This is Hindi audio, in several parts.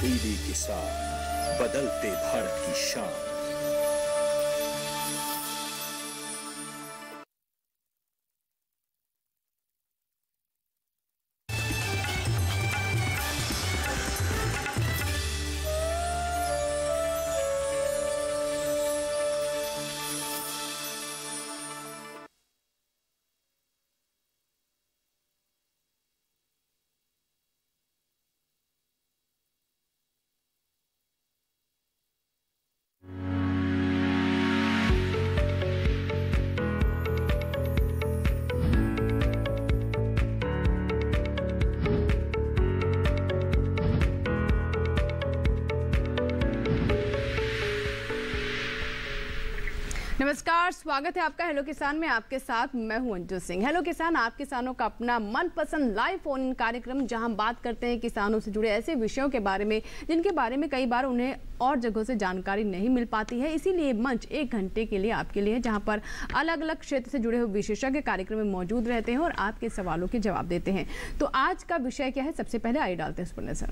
डीडी किसान, बदलते भारत की शान। नमस्कार, स्वागत है आपका हेलो किसान में। आपके साथ मैं हूं अंजू सिंह। हेलो किसान, आप किसानों का अपना मनपसंद लाइव फोन इन कार्यक्रम, जहां हम बात करते हैं किसानों से जुड़े ऐसे विषयों के बारे में जिनके बारे में कई बार उन्हें और जगहों से जानकारी नहीं मिल पाती है। इसीलिए मंच 1 घंटे के लिए आपके लिए, जहां पर अलग अलग क्षेत्र से जुड़े हुए विशेषज्ञ कार्यक्रम में मौजूद रहते हैं और आपके सवालों के जवाब देते हैं। तो आज का विषय क्या है, सबसे पहले आइए डालते हैं उस पर नजर।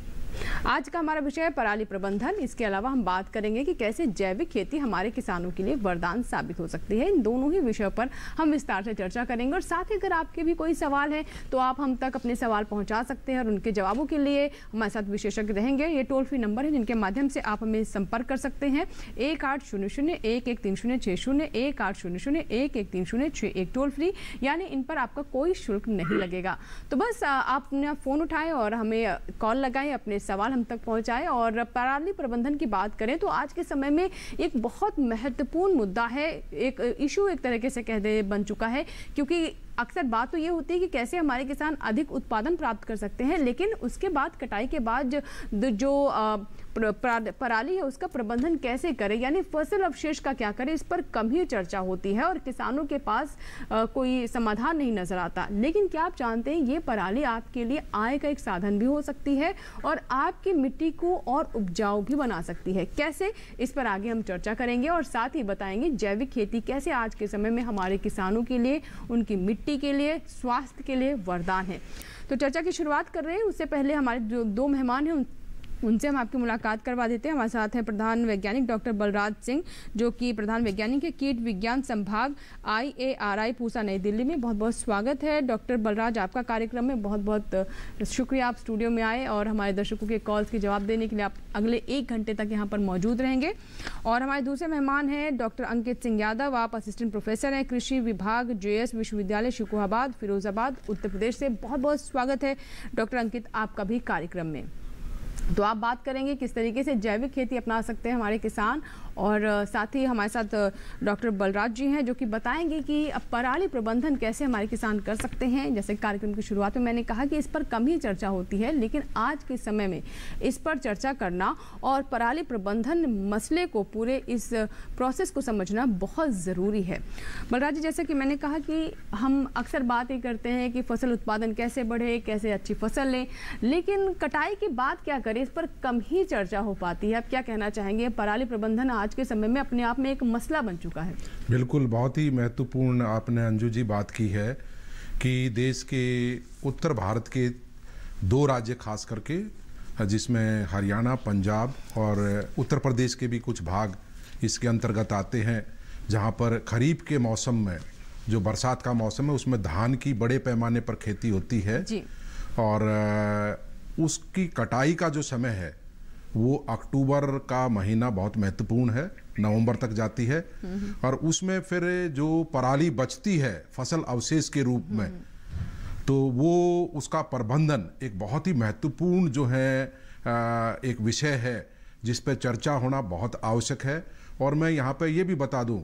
आज का हमारा विषय है पराली प्रबंधन। इसके अलावा हम बात करेंगे कि कैसे जैविक खेती हमारे किसानों के लिए वरदान साबित हो सकती है। इन दोनों ही विषयों पर हम विस्तार से चर्चा करेंगे और साथ ही अगर आपके भी कोई सवाल है तो आप हम तक अपने सवाल पहुंचा सकते हैं और उनके जवाबों के लिए हमारे साथ विशेषज्ञ रहेंगे। ये टोल फ्री नंबर है जिनके माध्यम से आप हमें संपर्क कर सकते हैं। 1800-113060, 1800-113061 टोल फ्री, यानी इन पर आपका कोई शुल्क नहीं लगेगा। तो बस आप अपना फोन उठाएं और हमें कॉल लगाएं, अपने सवाल हम तक पहुंचाएं। और पराली प्रबंधन की बात करें तो आज के समय में एक बहुत महत्वपूर्ण मुद्दा है, एक इशू एक तरीके से कह दे बन चुका है, क्योंकि अक्सर बात तो ये होती है कि कैसे हमारे किसान अधिक उत्पादन प्राप्त कर सकते हैं, लेकिन उसके बाद कटाई के बाद जो पराली है उसका प्रबंधन कैसे करें, यानी फसल अवशेष का क्या करें, इस पर कम ही चर्चा होती है और किसानों के पास कोई समाधान नहीं नजर आता। लेकिन क्या आप जानते हैं ये पराली आपके लिए आय का एक साधन भी हो सकती है और आपकी मिट्टी को और उपजाऊ भी बना सकती है। कैसे, इस पर आगे हम चर्चा करेंगे और साथ ही बताएंगे जैविक खेती कैसे आज के समय में हमारे किसानों के लिए, उनकी मिट्टी के लिए, स्वास्थ्य के लिए वरदान है। तो चर्चा की शुरुआत कर रहे हैं। उससे पहले हमारे जो 2 मेहमान हैं उनसे हम आपकी मुलाकात करवा देते हैं। हमारे साथ हैं प्रधान वैज्ञानिक डॉक्टर बलराज सिंह, जो कि प्रधान वैज्ञानिक है कीट विज्ञान संभाग IARI पूसा नई दिल्ली में। बहुत बहुत स्वागत है डॉक्टर बलराज आपका कार्यक्रम में। बहुत बहुत शुक्रिया आप स्टूडियो में आए और हमारे दर्शकों के कॉल्स के जवाब देने के लिए। आप अगले 1 घंटे तक यहाँ पर मौजूद रहेंगे। और हमारे दूसरे मेहमान हैं डॉक्टर अंकित सिंह यादव। आप असिस्टेंट प्रोफेसर हैं कृषि विभाग, JS विश्वविद्यालय शिकोहाबाद, फिरोजाबाद, उत्तर प्रदेश से। बहुत बहुत स्वागत है डॉक्टर अंकित आपका भी कार्यक्रम में। तो आप बात करेंगे किस तरीके से जैविक खेती अपना सकते हैं हमारे किसान, और साथ ही हमारे साथ डॉक्टर बलराज जी हैं जो कि बताएंगे कि अब पराली प्रबंधन कैसे हमारे किसान कर सकते हैं। जैसे कार्यक्रम की शुरुआत में मैंने कहा कि इस पर कम ही चर्चा होती है, लेकिन आज के समय में इस पर चर्चा करना और पराली प्रबंधन मसले को, पूरे इस प्रोसेस को समझना बहुत ज़रूरी है। बलराज जी, जैसे कि मैंने कहा कि हम अक्सर बात ये करते हैं कि फसल उत्पादन कैसे बढ़े, कैसे अच्छी फसल लें, लेकिन कटाई के बाद क्या करें, इस पर कम ही चर्चा हो पाती है। आप क्या कहना चाहेंगे? पराली प्रबंधन आज के समय में अपने आप में एक मसला बन चुका है। बिल्कुल, बहुत ही महत्वपूर्ण आपने अंजू जी बात की है कि देश के उत्तर भारत के 2 राज्य खास करके, जिसमें हरियाणा, पंजाब और उत्तर प्रदेश के भी कुछ भाग इसके अंतर्गत आते हैं, जहां पर खरीफ के मौसम में, जो बरसात का मौसम है, उसमें धान की बड़े पैमाने पर खेती होती है जी। और उसकी कटाई का जो समय है वो अक्टूबर का महीना बहुत महत्वपूर्ण है, नवंबर तक जाती है। और उसमें फिर जो पराली बचती है फसल अवशेष के रूप में, तो वो उसका प्रबंधन एक बहुत ही महत्वपूर्ण जो है एक विषय है जिस पे चर्चा होना बहुत आवश्यक है। और मैं यहाँ पे ये भी बता दूं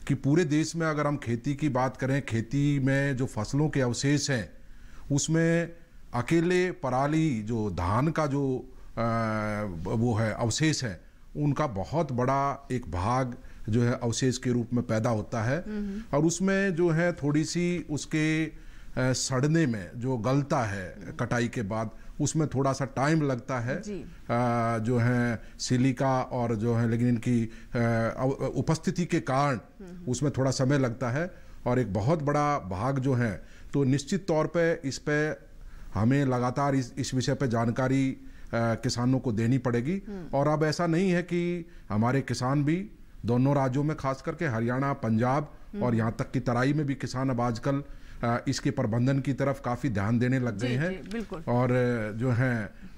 कि पूरे देश में अगर हम खेती की बात करें, खेती में जो फसलों के अवशेष हैं उसमें अकेले पराली, जो धान का जो वो है अवशेष है, उनका बहुत बड़ा एक भाग जो है अवशेष के रूप में पैदा होता है। और उसमें जो है थोड़ी सी उसके सड़ने में जो गलता है कटाई के बाद, उसमें थोड़ा सा टाइम लगता है जो है सिलिका और जो है, लेकिन इनकी उपस्थिति के कारण उसमें थोड़ा समय लगता है। और एक बहुत बड़ा भाग जो है, तो निश्चित तौर पे इस पे हमें लगातार इस विषय पे जानकारी किसानों को देनी पड़ेगी। और अब ऐसा नहीं है कि हमारे किसान भी दोनों राज्यों में, खास करके हरियाणा, पंजाब और यहाँ तक कि तराई में भी किसान अब आजकल इसके प्रबंधन की तरफ काफी ध्यान देने लग गए हैं। और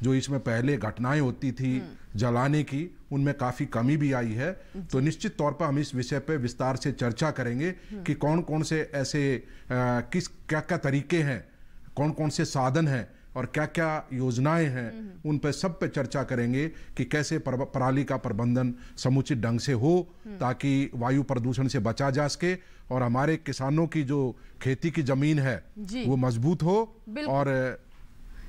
जो इसमें पहले घटनाएं होती थी जलाने की, उनमें काफी कमी भी आई है। तो निश्चित तौर पर हम इस विषय पे विस्तार से चर्चा करेंगे कि कौन कौन से ऐसे क्या क्या तरीके हैं, कौन कौन से साधन हैं और क्या क्या योजनाएं हैं, उन पे सब पे चर्चा करेंगे कि कैसे पराली का प्रबंधन समुचित ढंग से हो ताकि वायु प्रदूषण से बचा जा सके और हमारे किसानों की जो खेती की जमीन है वो मजबूत हो। और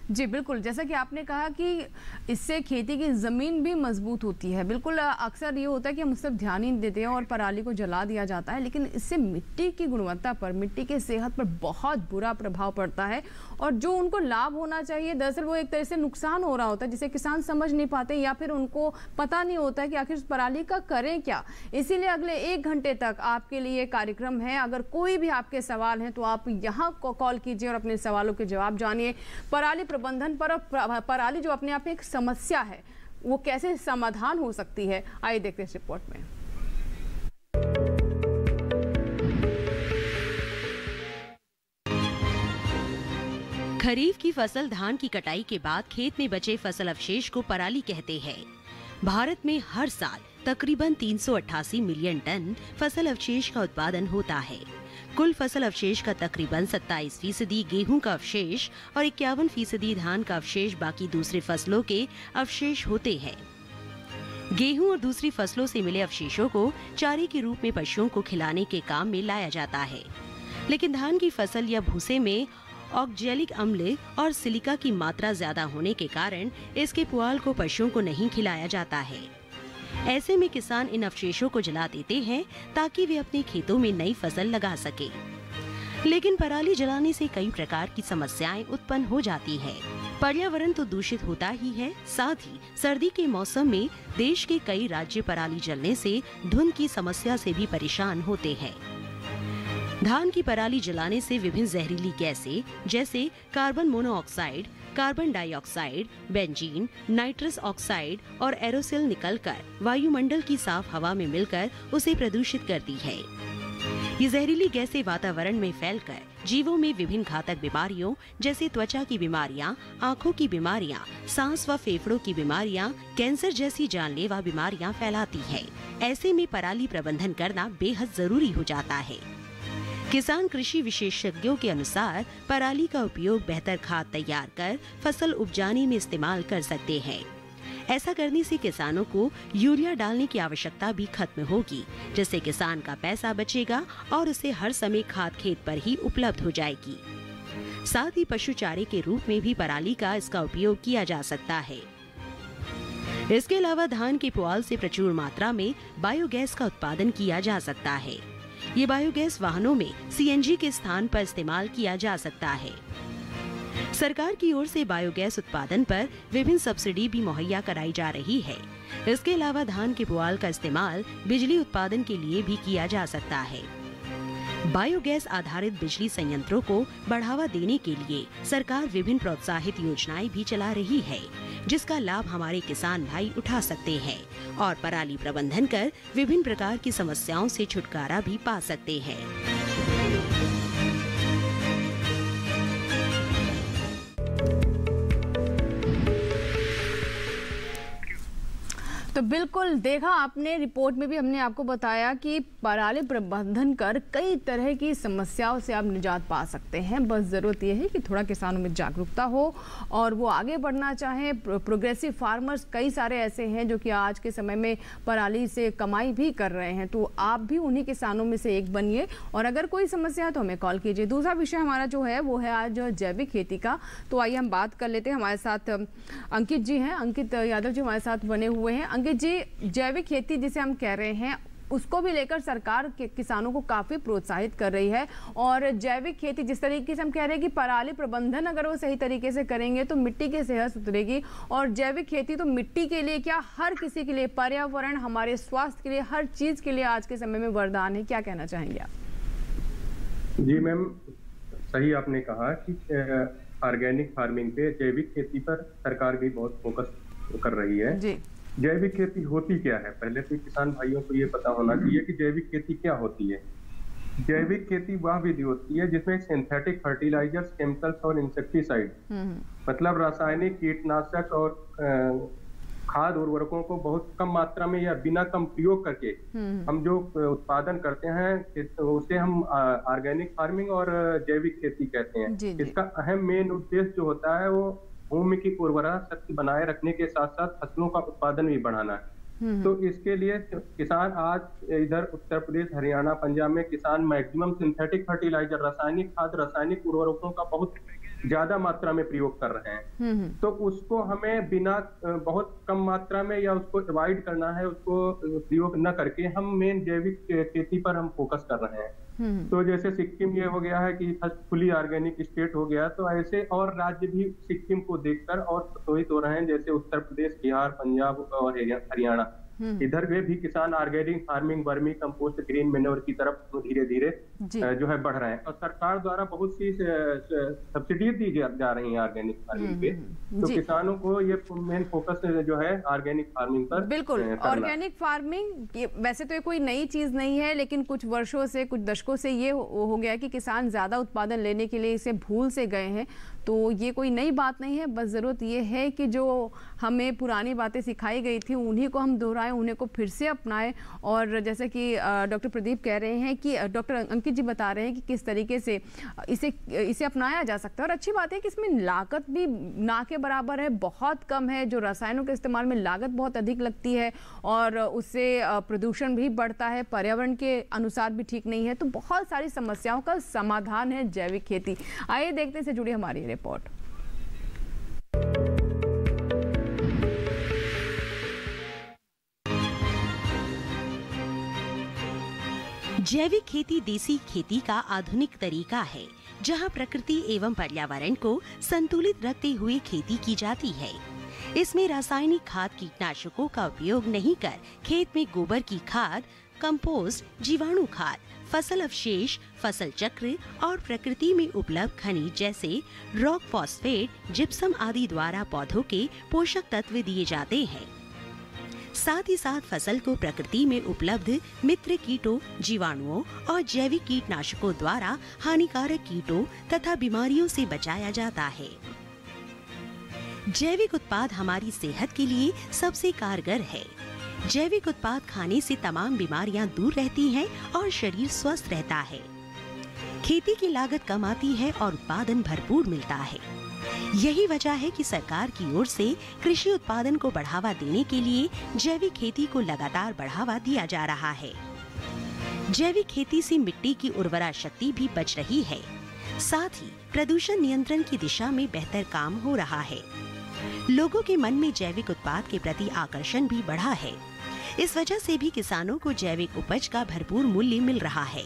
जी बिल्कुल, जैसा कि आपने कहा कि इससे खेती की ज़मीन भी मजबूत होती है। बिल्कुल, अक्सर ये होता है कि हम उस पर ध्यान ही नहीं देते हैं और पराली को जला दिया जाता है, लेकिन इससे मिट्टी की गुणवत्ता पर, मिट्टी के सेहत पर बहुत बुरा प्रभाव पड़ता है। और जो उनको लाभ होना चाहिए, दरअसल वो एक तरह से नुकसान हो रहा होता है, जिसे किसान समझ नहीं पाते या फिर उनको पता नहीं होता है कि आखिर उस पराली का करें क्या। इसीलिए अगले 1 घंटे तक आपके लिए कार्यक्रम है। अगर कोई भी आपके सवाल हैं तो आप यहाँ कॉल कीजिए और अपने सवालों के जवाब जानिए। पराली प्रबंधन पर, पराली जो अपने आप में एक समस्या है, वो कैसे समाधान हो सकती है, आइए देखते हैं इस रिपोर्ट में। खरीफ की फसल धान की कटाई के बाद खेत में बचे फसल अवशेष को पराली कहते हैं। भारत में हर साल तकरीबन 388 मिलियन टन फसल अवशेष का उत्पादन होता है। कुल फसल अवशेष का तकरीबन 27% गेहूं का अवशेष और 51% धान का अवशेष बाकी दूसरे फसलों के अवशेष होते हैं। गेहूं और दूसरी फसलों से मिले अवशेषों को चारे के रूप में पशुओं को खिलाने के काम में लाया जाता है, लेकिन धान की फसल या भूसे में ऑक्जेलिक अम्ल और सिलिका की मात्रा ज्यादा होने के कारण इसके पुआल को पशुओं को नहीं खिलाया जाता है। ऐसे में किसान इन अवशेषों को जला देते हैं ताकि वे अपने खेतों में नई फसल लगा सके। लेकिन पराली जलाने से कई प्रकार की समस्याएं उत्पन्न हो जाती है। पर्यावरण तो दूषित होता ही है, साथ ही सर्दी के मौसम में देश के कई राज्य पराली जलने से धुंध की समस्या से भी परेशान होते हैं। धान की पराली जलाने से विभिन्न जहरीली गैसें जैसे carbon monoxide, carbon dioxide, benzene, nitrous oxide और एरोसोल निकलकर वायुमंडल की साफ हवा में मिलकर उसे प्रदूषित करती है। ये जहरीली गैसें वातावरण में फैलकर जीवों में विभिन्न घातक बीमारियों जैसे त्वचा की बीमारियां, आंखों की बीमारियां, सांस व फेफड़ों की बीमारियां, कैंसर जैसी जानलेवा बीमारियां फैलाती है। ऐसे में पराली प्रबंधन करना बेहद जरूरी हो जाता है। किसान कृषि विशेषज्ञों के अनुसार पराली का उपयोग बेहतर खाद तैयार कर फसल उपजाने में इस्तेमाल कर सकते हैं। ऐसा करने से किसानों को यूरिया डालने की आवश्यकता भी खत्म होगी, जिससे किसान का पैसा बचेगा और उसे हर समय खाद खेत पर ही उपलब्ध हो जाएगी। साथ ही पशु चारे के रूप में भी पराली का इसका उपयोग किया जा सकता है। इसके अलावा धान के पुआल से प्रचुर मात्रा में बायोगैस का उत्पादन किया जा सकता है। ये बायोगैस वाहनों में सीएनजी के स्थान पर इस्तेमाल किया जा सकता है। सरकार की ओर से बायोगैस उत्पादन पर विभिन्न सब्सिडी भी मुहैया कराई जा रही है। इसके अलावा धान के पुआल का इस्तेमाल बिजली उत्पादन के लिए भी किया जा सकता है। बायोगैस आधारित बिजली संयंत्रों को बढ़ावा देने के लिए सरकार विभिन्न प्रोत्साहित योजनाएं भी चला रही है, जिसका लाभ हमारे किसान भाई उठा सकते हैं और पराली प्रबंधन कर विभिन्न प्रकार की समस्याओं से छुटकारा भी पा सकते हैं। तो बिल्कुल देखा आपने, रिपोर्ट में भी हमने आपको बताया कि पराली प्रबंधन कर कई तरह की समस्याओं से आप निजात पा सकते हैं। बस ज़रूरत यह है कि थोड़ा किसानों में जागरूकता हो और वो आगे बढ़ना चाहें। प्रोग्रेसिव फार्मर्स कई सारे ऐसे हैं जो कि आज के समय में पराली से कमाई भी कर रहे हैं, तो आप भी उन्हीं किसानों में से एक बनिए और अगर कोई समस्या है तो हमें कॉल कीजिए। दूसरा विषय हमारा जो है वो है आज जैविक खेती का, तो आइए हम बात कर लेते हैं। हमारे साथ अंकित जी हैं, अंकित यादव जी हमारे साथ बने हुए हैं। अंकित जी, जैविक खेती जिसे हम कह रहे हैं उसको भी लेकर सरकार के किसानों को काफी प्रोत्साहित कर रही है और जैविक खेती जिस तरीके से हम कह रहे हैं कि पराली प्रबंधन अगर वो सही तरीके से करेंगे तो मिट्टी की सेहत सुधरेगी और जैविक खेती तो मिट्टी के लिए क्या हर किसी के लिए, पर्यावरण, हमारे स्वास्थ्य के लिए, हर चीज के लिए आज के समय में वरदान है। क्या कहना चाहेंगे आप? जी मैम, सही आपने कहा कि ऑर्गेनिक फार्मिंग पे, जैविक खेती पर सरकार भी बहुत फोकस कर रही है। जी। जैविक खेती होती क्या है, पहले तो किसान भाइयों को ये पता होना चाहिए कि जैविक खेती क्या होती है। जैविक खेती वह विधि होती है जिसमें सिंथेटिक फर्टिलाइजर्स, केमिकल्स और इंसेक्टिसाइड, मतलब रासायनिक कीटनाशक और खाद उर्वरकों को बहुत कम मात्रा में या बिना कम प्रयोग करके हम जो उत्पादन करते हैं उसे हम ऑर्गेनिक फार्मिंग और जैविक खेती कहते हैं। जी, जी। इसका अहम मेन उद्देश्य जो होता है वो भूमि की उर्वरा शक्ति बनाए रखने के साथ साथ फसलों का उत्पादन भी बढ़ाना है। तो इसके लिए किसान आज इधर उत्तर प्रदेश, हरियाणा, पंजाब में किसान मैक्सिमम सिंथेटिक फर्टिलाइजर, रासायनिक खाद, रासायनिक उर्वरकों का बहुत ज्यादा मात्रा में प्रयोग कर रहे हैं। तो उसको हमें बिना बहुत कम मात्रा में या उसको अवॉइड करना है, उसको प्रयोग न करके हम मेन जैविक खेती पर हम फोकस कर रहे हैं। तो जैसे सिक्किम ये हो गया है कि फुली ऑर्गेनिक स्टेट हो गया, तो ऐसे और राज्य भी सिक्किम को देखकर और प्रोत्साहित हो रहे हैं, जैसे उत्तर प्रदेश, बिहार, पंजाब और हरियाणा। इधर भी किसान organic farming, vermi compost, green manure की तरफ धीरे धीरे जो है बढ़ रहे हैं और सरकार द्वारा बहुत सी सब्सिडी दी जा रही है ऑर्गेनिक फार्मिंग पे। तो किसानों को ये मेन फोकस जो है ऑर्गेनिक फार्मिंग पर बिल्कुल। ऑर्गेनिक फार्मिंग वैसे तो ये कोई नई चीज नहीं है, लेकिन कुछ वर्षों से, कुछ दशकों से ये हो गया कि किसान ज्यादा उत्पादन लेने के लिए इसे भूल से गए हैं। तो ये कोई नई बात नहीं है, बस ज़रूरत ये है कि जो हमें पुरानी बातें सिखाई गई थी उन्हीं को हम दोहराएं, उन्हीं को फिर से अपनाएं। और जैसे कि डॉक्टर प्रदीप कह रहे हैं कि डॉक्टर अंकित जी बता रहे हैं कि किस तरीके से इसे अपनाया जा सकता है। और अच्छी बात है कि इसमें लागत भी ना के बराबर है, बहुत कम है। जो रसायनों के इस्तेमाल में लागत बहुत अधिक लगती है और उससे प्रदूषण भी बढ़ता है, पर्यावरण के अनुसार भी ठीक नहीं है। तो बहुत सारी समस्याओं का समाधान है जैविक खेती। आइए देखते हैं, से जुड़ी हमारी रिपोर्ट। जैविक खेती देसी खेती का आधुनिक तरीका है, जहां प्रकृति एवं पर्यावरण को संतुलित रखते हुए खेती की जाती है। इसमें रासायनिक खाद, कीटनाशकों का उपयोग नहीं कर खेत में गोबर की खाद, कंपोस्ट, जीवाणु खाद, फसल अवशेष, फसल चक्र और प्रकृति में उपलब्ध खनिज जैसे रॉक फॉस्फेट, जिप्सम आदि द्वारा पौधों के पोषक तत्व दिए जाते हैं। साथ ही साथ फसल को प्रकृति में उपलब्ध मित्र कीटों, जीवाणुओं और जैविक कीटनाशकों द्वारा हानिकारक कीटों तथा बीमारियों से बचाया जाता है। जैविक उत्पाद हमारी सेहत के लिए सबसे कारगर है। जैविक उत्पाद खाने से तमाम बीमारियां दूर रहती हैं और शरीर स्वस्थ रहता है। खेती की लागत कम आती है और उत्पादन भरपूर मिलता है। यही वजह है कि सरकार की ओर से कृषि उत्पादन को बढ़ावा देने के लिए जैविक खेती को लगातार बढ़ावा दिया जा रहा है। जैविक खेती से मिट्टी की उर्वरा शक्ति भी बच रही है, साथ ही प्रदूषण नियंत्रण की दिशा में बेहतर काम हो रहा है। लोगों के मन में जैविक उत्पाद के प्रति आकर्षण भी बढ़ा है। इस वजह से भी किसानों को जैविक उपज का भरपूर मूल्य मिल रहा है।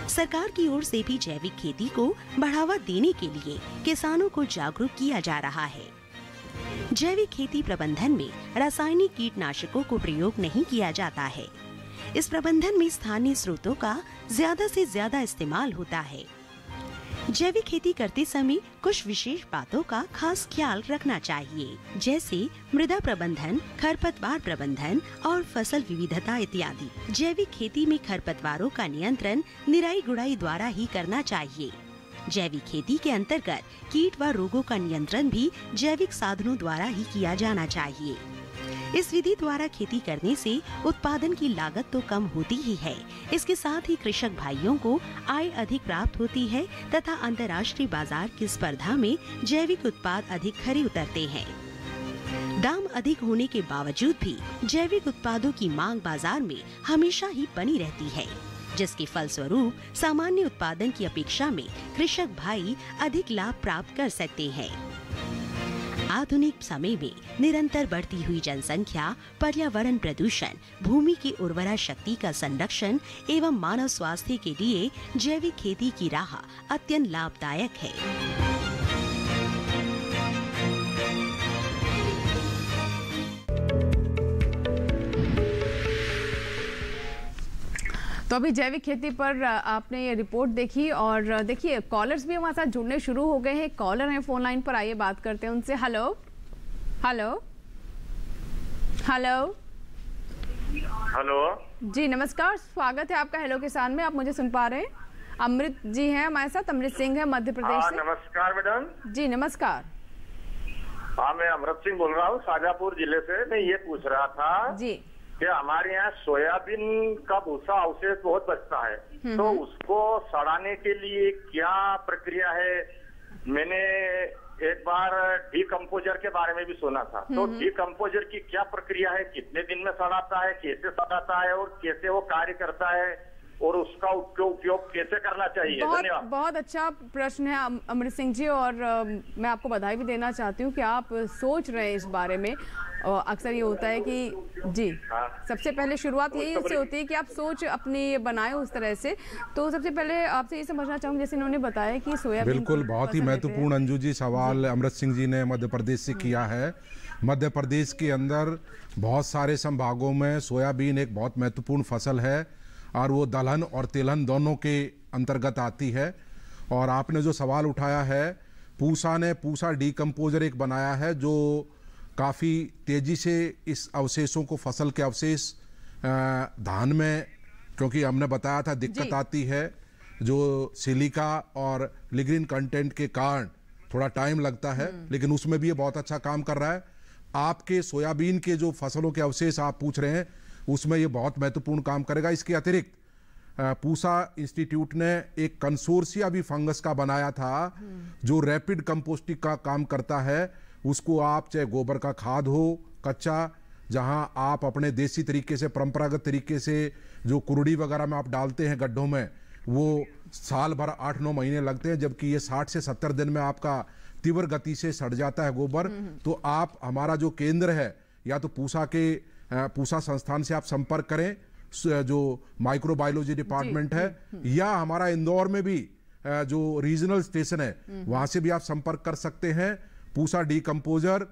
सरकार की ओर से भी जैविक खेती को बढ़ावा देने के लिए किसानों को जागरूक किया जा रहा है। जैविक खेती प्रबंधन में रासायनिक कीटनाशकों को प्रयोग नहीं किया जाता है। इस प्रबंधन में स्थानीय स्रोतों का ज्यादा से ज्यादा इस्तेमाल होता है। जैविक खेती करते समय कुछ विशेष बातों का खास ख्याल रखना चाहिए, जैसे मृदा प्रबंधन, खरपतवार प्रबंधन और फसल विविधता इत्यादि। जैविक खेती में खरपतवारों का नियंत्रण निराई गुड़ाई द्वारा ही करना चाहिए। जैविक खेती के अंतर्गत कीट व रोगों का नियंत्रण भी जैविक साधनों द्वारा ही किया जाना चाहिए। इस विधि द्वारा खेती करने से उत्पादन की लागत तो कम होती ही है, इसके साथ ही कृषक भाइयों को आय अधिक प्राप्त होती है तथा अंतर्राष्ट्रीय बाजार की स्पर्धा में जैविक उत्पाद अधिक खरे उतरते हैं। दाम अधिक होने के बावजूद भी जैविक उत्पादों की मांग बाजार में हमेशा ही बनी रहती है, जिसके फलस्वरूप सामान्य उत्पादन की अपेक्षा में कृषक भाई अधिक लाभ प्राप्त कर सकते हैं। आधुनिक समय में निरंतर बढ़ती हुई जनसंख्या, पर्यावरण प्रदूषण, भूमि की उर्वरा शक्ति का संरक्षण एवं मानव स्वास्थ्य के लिए जैविक खेती की राह अत्यंत लाभदायक है। तो अभी जैविक खेती पर आपने ये रिपोर्ट देखी और देखिए कॉलर्स भी हमारे साथ जुड़ने शुरू हो गए हैं। कॉलर हैं फोन लाइन पर, आइए बात करते हैं उनसे। हेलो हेलो हेलो हेलो जी नमस्कार, स्वागत है आपका हेलो किसान में। आप मुझे सुन पा रहे हैं? अमृत जी हैं हमारे साथ, अमृत सिंह है मध्य प्रदेश से। नमस्कार मैडम जी नमस्कार। हाँ मैं अमृत सिंह बोल रहा हूँ शाजापुर जिले से। मैं ये पूछ रहा था जी कि हमारे यहाँ सोयाबीन का भूसा अवशेष बहुत बचता है, तो उसको सड़ाने के लिए क्या प्रक्रिया है? मैंने एक बार डीकम्पोजर के बारे में भी सुना था, तो डीकम्पोजर की क्या प्रक्रिया है? कितने दिन में सड़ाता है, कैसे सड़ाता है और कैसे वो कार्य करता है और उसका उपयोग कैसे करना चाहिए? धन्यवाद। बहुत अच्छा प्रश्न है अमृत सिंह जी, और मैं आपको बधाई भी देना चाहती हूँ कि आप सोच रहे हैं इस बारे में। अक्सर ये होता है कि जी सबसे पहले शुरुआत यही से होती है कि आप सोच अपनी बनाए उस तरह से। तो सबसे पहले आपसे ये समझना चाहूँगी, जैसे इन्होंने बताया कि सोयाबीन बिल्कुल बहुत ही महत्वपूर्ण अंजू जी सवाल अमृत सिंह जी ने मध्य प्रदेश से किया है। मध्य प्रदेश के अंदर बहुत सारे संभागों में सोयाबीन एक बहुत महत्वपूर्ण फसल है और वो दलहन और तिलहन दोनों के अंतर्गत आती है। और आपने जो सवाल उठाया है, पूसा डीकम्पोजर एक बनाया है जो काफ़ी तेज़ी से इस अवशेषों को, फसल के अवशेष धान में, क्योंकि हमने बताया था दिक्कत आती है जो सिलिका और लिग्निन कंटेंट के कारण थोड़ा टाइम लगता है, लेकिन उसमें भी ये बहुत अच्छा काम कर रहा है। आपके सोयाबीन के जो फसलों के अवशेष आप पूछ रहे हैं उसमें ये बहुत महत्वपूर्ण काम करेगा। इसके अतिरिक्त पूसा इंस्टीट्यूट ने एक कंसोर्सिया भी फंगस का बनाया था जो रैपिड कंपोस्टिंग का काम करता है। उसको आप चाहे गोबर का खाद हो कच्चा, जहां आप अपने देसी तरीके से, परंपरागत तरीके से जो कुरड़ी वगैरह में आप डालते हैं गड्ढों में, वो साल भर 8-9 महीने लगते हैं, जबकि ये 60 से 70 दिन में आपका तीव्र गति से सड़ जाता है गोबर। तो आप हमारा जो केंद्र है, या तो पूसा संस्थान से आप संपर्क करें, जो माइक्रोबायोलॉजी डिपार्टमेंट है, या हमारा इंदौर में भी जो रीजनल स्टेशन है वहां से भी आप संपर्क कर सकते हैं। पूसा डीकम्पोजर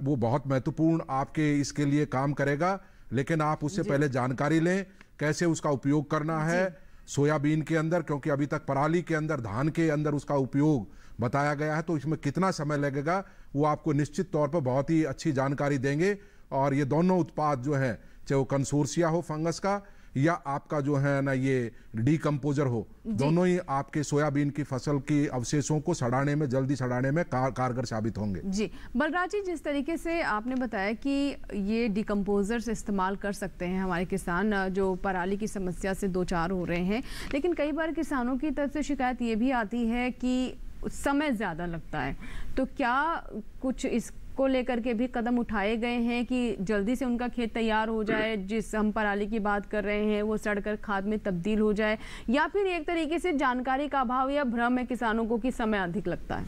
वो बहुत महत्वपूर्ण आपके इसके लिए काम करेगा, लेकिन आप उससे पहले जानकारी लें कैसे उसका उपयोग करना है सोयाबीन के अंदर, क्योंकि अभी तक पराली के अंदर, धान के अंदर उसका उपयोग बताया गया है। तो इसमें कितना समय लगेगा वो आपको निश्चित तौर पर बहुत ही अच्छी जानकारी देंगे। और ये दोनों उत्पाद जो हैं, चाहे वो कंसोर्सिया हो फंगस का या आपका जो है ना ये डीकम्पोजर हो, दोनों ही आपके सोयाबीन की फसल की अवशेषों को सड़ाने में, जल्दी सड़ाने में कारगर साबित होंगे। जी बलराज जी, जिस तरीके से आपने बताया कि ये डीकम्पोजर से इस्तेमाल कर सकते हैं हमारे किसान जो पराली की समस्या से दो चार हो रहे हैं, लेकिन कई बार किसानों की तरफ से शिकायत ये भी आती है कि समय ज़्यादा लगता है। तो क्या कुछ इसको लेकर के भी कदम उठाए गए हैं कि जल्दी से उनका खेत तैयार हो जाए, जिस हम पराली की बात कर रहे हैं वो सड़कर खाद में तब्दील हो जाए, या फिर एक तरीके से जानकारी का अभाव या भ्रम है किसानों को कि समय अधिक लगता है?